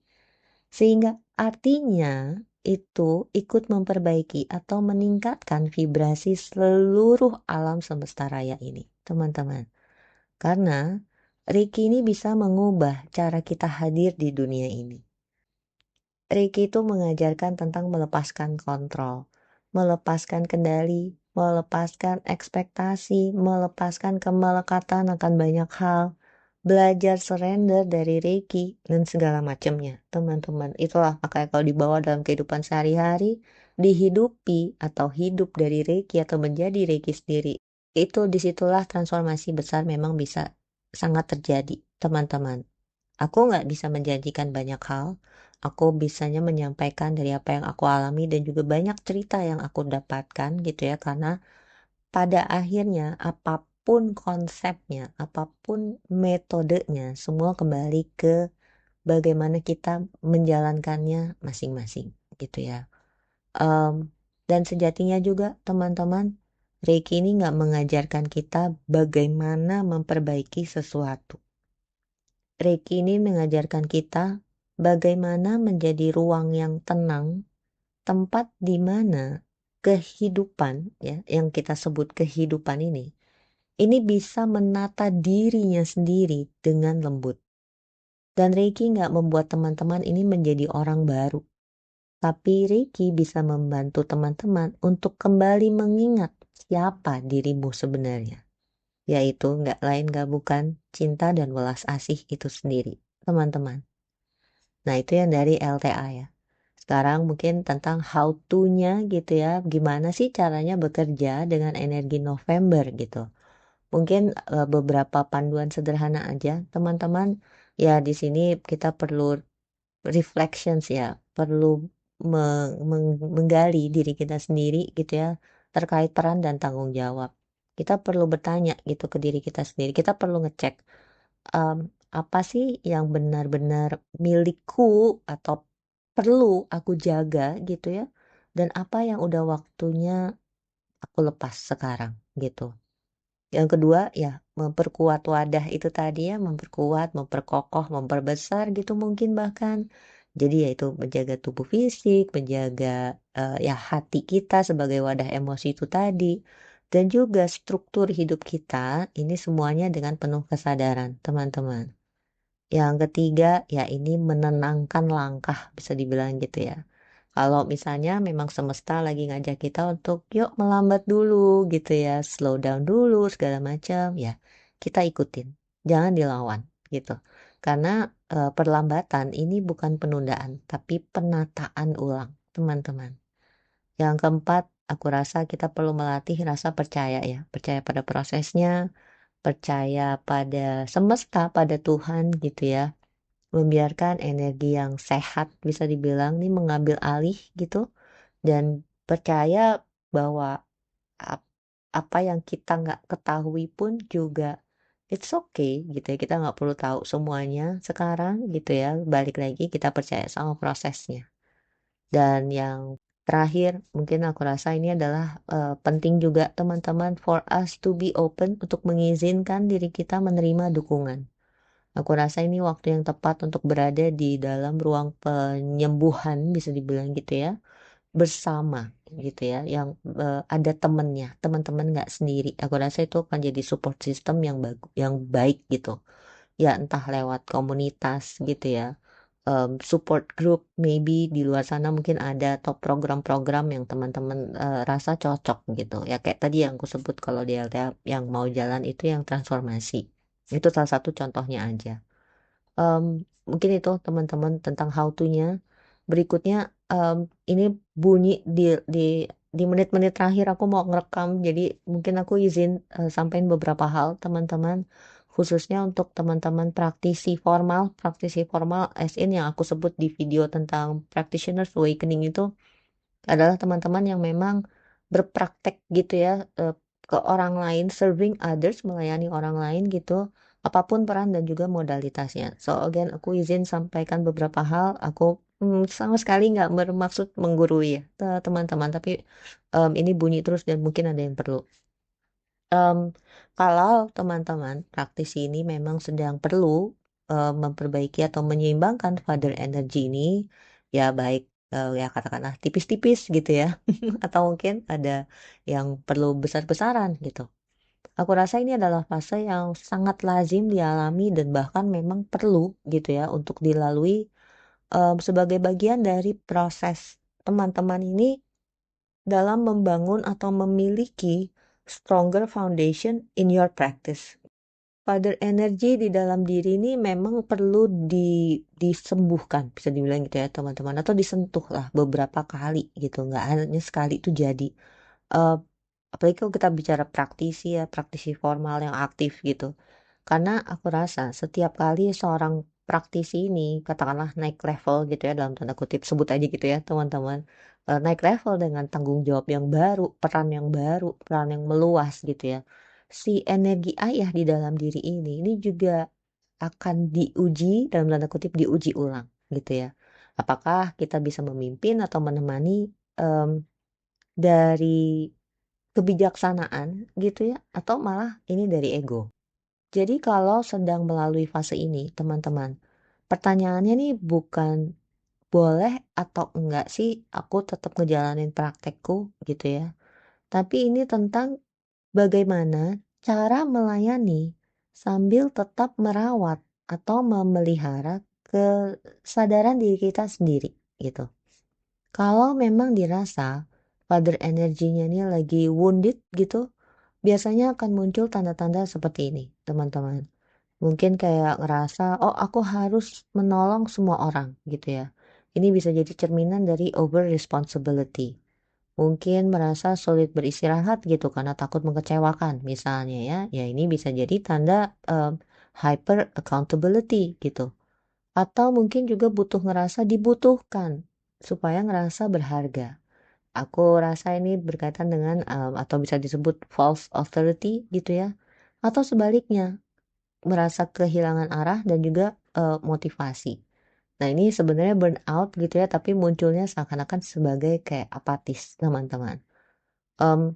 S1: Sehingga artinya itu ikut memperbaiki atau meningkatkan vibrasi seluruh alam semesta raya ini, teman-teman. Karena Reiki ini bisa mengubah cara kita hadir di dunia ini. Reiki itu mengajarkan tentang melepaskan kontrol, melepaskan kendali, melepaskan ekspektasi, melepaskan kemelekatan akan banyak hal, belajar surrender dari Reiki dan segala macamnya, teman-teman. Itulah makanya kalau dibawa dalam kehidupan sehari-hari, dihidupi atau hidup dari Reiki atau menjadi Reiki sendiri, itu disitulah transformasi besar memang bisa sangat terjadi, teman-teman. Aku nggak bisa menjanjikan banyak hal. Aku bisanya menyampaikan dari apa yang aku alami dan juga banyak cerita yang aku dapatkan gitu ya. Karena pada akhirnya apapun konsepnya, apapun metodenya, semua kembali ke bagaimana kita menjalankannya masing-masing gitu ya. Em, dan sejatinya juga teman-teman, Reiki ini nggak mengajarkan kita bagaimana memperbaiki sesuatu. Reiki ini mengajarkan kita bagaimana menjadi ruang yang tenang, tempat di mana kehidupan ya, yang kita sebut kehidupan ini bisa menata dirinya sendiri dengan lembut. Dan Reiki nggak membuat teman-teman ini menjadi orang baru, tapi Reiki bisa membantu teman-teman untuk kembali mengingat siapa dirimu sebenarnya, yaitu nggak lain nggak bukan cinta dan welas asih itu sendiri, teman-teman. Nah, itu yang dari LTA ya. Sekarang mungkin tentang how to-nya gitu ya. Gimana sih caranya bekerja dengan energi November gitu. Mungkin beberapa panduan sederhana aja, teman-teman. Ya, di sini kita perlu reflections ya. Perlu menggali diri kita sendiri gitu ya. Terkait peran dan tanggung jawab. Kita perlu bertanya gitu ke diri kita sendiri. Kita perlu ngecek em, apa sih yang benar-benar milikku atau perlu aku jaga gitu ya, dan apa yang udah waktunya aku lepas sekarang gitu. Yang kedua ya memperkuat wadah itu tadi ya, memperkuat, memperkokoh, memperbesar gitu mungkin bahkan. Jadi ya itu menjaga tubuh fisik, menjaga ya hati kita sebagai wadah emosi itu tadi. Dan juga struktur hidup kita ini semuanya dengan penuh kesadaran, teman-teman. Yang ketiga, ya ini menenangkan langkah, bisa dibilang gitu ya. Kalau misalnya memang semesta lagi ngajak kita untuk yuk melambat dulu gitu ya, slow down dulu segala macam, ya kita ikutin, jangan dilawan gitu. Karena perlambatan ini bukan penundaan, tapi penataan ulang, teman-teman. Yang keempat, aku rasa kita perlu melatih rasa percaya ya, percaya pada prosesnya, percaya pada semesta, pada Tuhan gitu ya. Membiarkan energi yang sehat bisa dibilang nih mengambil alih gitu, dan percaya bahwa ap apa yang kita nggak ketahui pun juga it's okay gitu ya, kita nggak perlu tahu semuanya sekarang gitu ya, balik lagi kita percaya sama prosesnya. Dan yang terakhir mungkin aku rasa ini adalah, penting juga teman-teman for us to be open untuk mengizinkan diri kita menerima dukungan. Aku rasa ini waktu yang tepat untuk berada di dalam ruang penyembuhan bisa dibilang gitu ya, bersama gitu ya, yang, ada temennya, teman-teman nggak sendiri. Aku rasa itu akan jadi support system yang baik gitu. Ya entah lewat komunitas gitu ya, support group maybe di luar sana mungkin ada atau program-program yang teman-teman, rasa cocok gitu. Ya kayak tadi yang aku sebut kalau di LTA yang mau jalan itu yang transformasi. Itu salah satu contohnya aja. Mungkin itu teman-teman tentang how to-nya. Berikutnya, ini bunyi di menit-menit terakhir aku mau ngerekam, jadi mungkin aku izin, sampein beberapa hal teman-teman, khususnya untuk teman-teman praktisi formal as in yang aku sebut di video tentang practitioners awakening itu adalah teman-teman yang memang berpraktek gitu ya, ke orang lain, serving others, melayani orang lain gitu, apapun peran dan juga modalitasnya. So again, aku izin sampaikan beberapa hal, aku, sama sekali nggak bermaksud menggurui ya, teman-teman, tapi, ini bunyi terus dan mungkin ada yang perlu. Mmm, Kalau teman-teman praktisi ini memang sedang perlu, memperbaiki atau menyeimbangkan father energy ini, ya baik, ya katakanlah tipis-tipis gitu ya, atau mungkin ada yang perlu besar-besaran gitu. Aku rasa ini adalah fase yang sangat lazim dialami dan bahkan memang perlu gitu ya untuk dilalui, sebagai bagian dari proses teman-teman ini dalam membangun atau memiliki stronger foundation in your practice. Father energy di dalam diri ini memang perlu disembuhkan, bisa dibilang gitu ya teman-teman, atau disentuh lah beberapa kali gitu, nggak hanya sekali itu jadi. Eh, Apalagi kalau kita bicara praktisi ya, praktisi formal yang aktif gitu. Karena aku rasa setiap kali seorang praktisi ini katakanlah naik level gitu ya dalam tanda kutip sebut aja gitu ya teman-teman, naik level dengan tanggung jawab yang baru, peran yang meluas gitu ya. Si energi ayah di dalam diri ini juga akan diuji dalam tanda kutip diuji ulang gitu ya. Apakah kita bisa memimpin atau menemani em, dari kebijaksanaan gitu ya atau malah ini dari ego. Jadi kalau sedang melalui fase ini, teman-teman, pertanyaannya nih bukan boleh atau enggak sih aku tetap ngejalanin praktekku gitu ya. Tapi ini tentang bagaimana cara melayani sambil tetap merawat atau memelihara kesadaran diri kita sendiri gitu. Kalau memang dirasa father energinya ini lagi wounded gitu, biasanya akan muncul tanda-tanda seperti ini, teman-teman. Mungkin kayak ngerasa, oh aku harus menolong semua orang gitu ya. Ini bisa jadi cerminan dari over responsibility. Mungkin merasa sulit beristirahat gitu karena takut mengecewakan misalnya ya. Ya ini bisa jadi tanda hyper accountability gitu. Atau mungkin juga butuh ngerasa dibutuhkan supaya ngerasa berharga. Aku rasa ini berkaitan dengan atau bisa disebut false authority gitu ya. Atau sebaliknya merasa kehilangan arah dan juga, motivasi. Nah ini sebenarnya burnout gitu ya, tapi munculnya seakan-akan sebagai kayak apatis teman-teman. Mmm,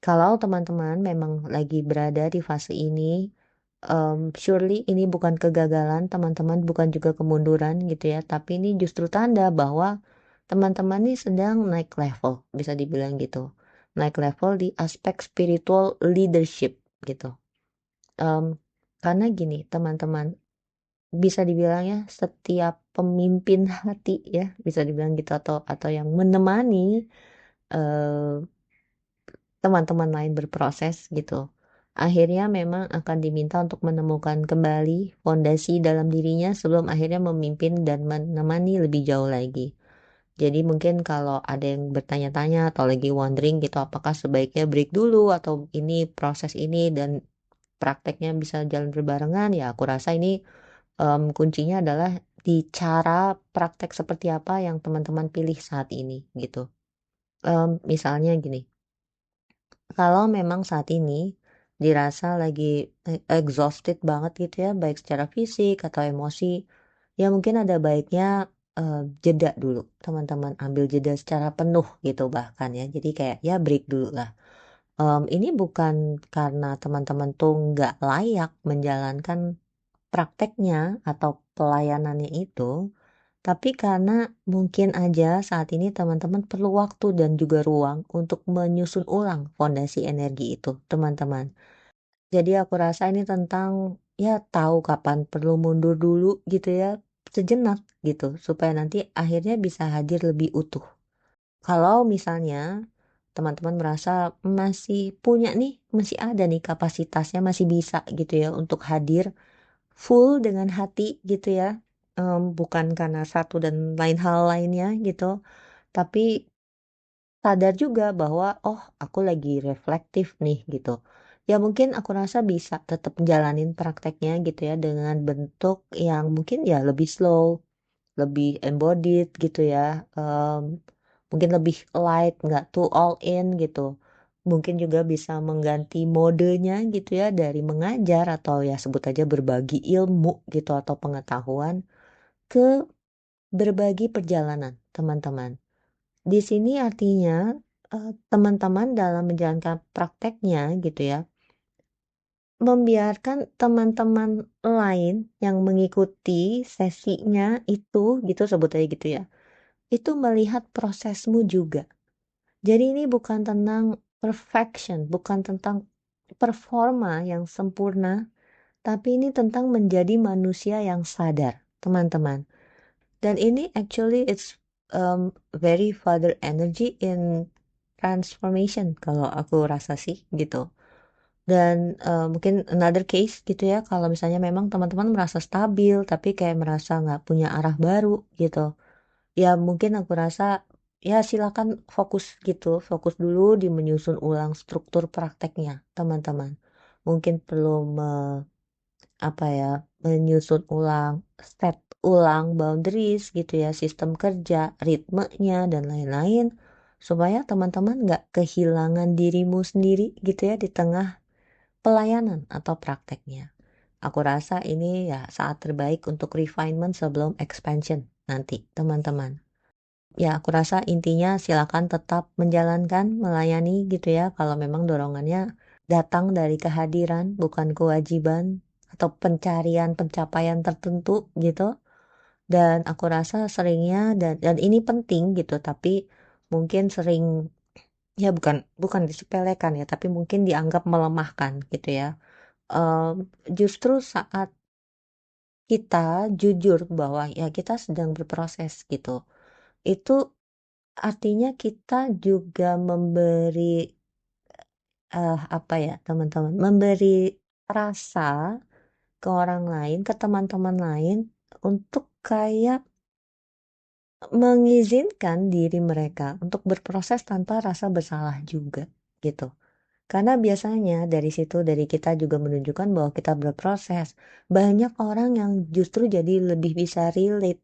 S1: Kalau teman-teman memang lagi berada di fase ini, surely ini bukan kegagalan teman-teman, bukan juga kemunduran gitu ya, tapi ini justru tanda bahwa teman-teman ini sedang naik level, bisa dibilang gitu. Naik level di aspek spiritual leadership gitu. Mmm, karena gini teman-teman, bisa dibilang ya setiap pemimpin hati ya, bisa dibilang gitu, atau yang menemani eh, teman-teman lain berproses gitu. Akhirnya memang akan diminta untuk menemukan kembali fondasi dalam dirinya sebelum akhirnya memimpin dan menemani lebih jauh lagi. Jadi mungkin kalau ada yang bertanya-tanya atau lagi wondering gitu apakah sebaiknya break dulu atau ini proses ini dan prakteknya bisa jalan berbarengan, ya aku rasa ini kuncinya adalah di cara praktek seperti apa yang teman-teman pilih saat ini gitu. Misalnya gini, kalau memang saat ini dirasa lagi exhausted banget gitu ya, baik secara fisik atau emosi, ya mungkin ada baiknya jeda dulu, teman-teman. Ambil jeda secara penuh gitu bahkan ya. Jadi kayak ya break dulu lah. Ini bukan karena teman-teman tuh nggak layak menjalankan prakteknya atau pelayanannya itu, tapi karena mungkin aja saat ini teman-teman perlu waktu dan juga ruang untuk menyusun ulang fondasi energi itu, teman-teman. Jadi aku rasa ini tentang ya tahu kapan perlu mundur dulu gitu ya, sejenak gitu, supaya nanti akhirnya bisa hadir lebih utuh. Kalau misalnya teman-teman merasa masih punya nih, masih ada nih kapasitasnya, masih bisa gitu ya untuk hadir full dengan hati gitu ya, bukan karena satu dan lain hal lainnya gitu, tapi sadar juga bahwa oh aku lagi reflektif nih gitu. Ya mungkin aku rasa bisa tetap jalanin prakteknya gitu ya dengan bentuk yang mungkin ya lebih slow, lebih embodied gitu ya. Em, Mungkin lebih light, nggak too all in gitu. Mungkin juga bisa mengganti modenya gitu ya dari mengajar atau ya sebut aja berbagi ilmu gitu atau pengetahuan ke berbagi perjalanan, teman-teman. Di sini artinya teman-teman dalam menjalankan prakteknya gitu ya, membiarkan teman-teman lain yang mengikuti sesinya itu gitu sebut aja gitu ya, itu melihat prosesmu juga. Jadi ini bukan tentang perfection, bukan tentang performa yang sempurna, tapi ini tentang menjadi manusia yang sadar, teman-teman. Dan ini actually it's very father energy in transformation kalau aku rasa sih gitu. Dan mungkin another case gitu ya, kalau misalnya memang teman-teman merasa stabil tapi kayak merasa nggak punya arah baru gitu. Ya mungkin aku rasa ya silakan fokus gitu, fokus dulu di menyusun ulang struktur prakteknya, teman-teman. Mungkin perlu apa ya, menyusun ulang, set ulang boundaries gitu ya, sistem kerja, ritmenya dan lain-lain supaya teman-teman nggak kehilangan dirimu sendiri gitu ya di tengah pelayanan atau prakteknya. Aku rasa ini ya saat terbaik untuk refinement sebelum expansion nanti, teman-teman. Ya, aku rasa intinya silakan tetap menjalankan, melayani gitu ya. Kalau memang dorongannya datang dari kehadiran, bukan kewajiban atau pencarian pencapaian tertentu gitu. Dan aku rasa seringnya dan ini penting gitu, tapi mungkin sering ya bukan bukan disepelekan ya, tapi mungkin dianggap melemahkan gitu ya. Em, Justru saat kita jujur bahwa ya kita sedang berproses gitu, itu artinya kita juga memberi apa ya teman-teman, memberi rasa ke orang lain, ke teman-teman lain untuk kayak mengizinkan diri mereka untuk berproses tanpa rasa bersalah juga gitu. Karena biasanya dari situ dari kita juga menunjukkan bahwa kita berproses. Banyak orang yang justru jadi lebih bisa relate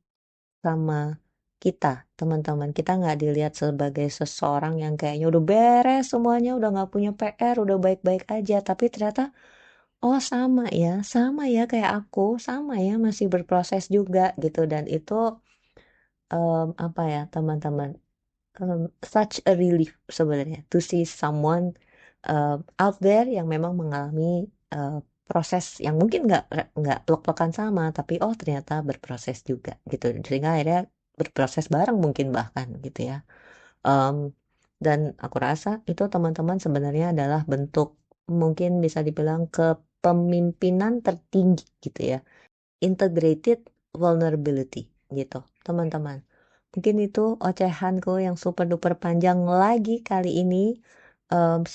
S1: sama kita, teman-teman. Kita nggak dilihat sebagai seseorang yang kayaknya udah beres semuanya, udah nggak punya PR, udah baik-baik aja. Tapi ternyata, oh sama ya kayak aku, sama ya masih berproses juga gitu. Dan itu apa ya teman-teman, such a relief sebenarnya to see someone out there yang memang mengalami proses yang mungkin nggak plek-plekan sama, tapi oh ternyata berproses juga gitu, sehingga akhirnya berproses bareng mungkin bahkan gitu ya. Em, dan aku rasa itu teman-teman sebenarnya adalah bentuk mungkin bisa dibilang kepemimpinan tertinggi gitu ya, integrated vulnerability. gitu, teman-teman. Mungkin itu ocehanku yang super duper panjang lagi kali ini.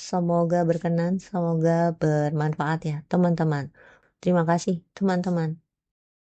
S1: Semoga berkenan, semoga bermanfaat ya teman-teman. Terima kasih teman-teman.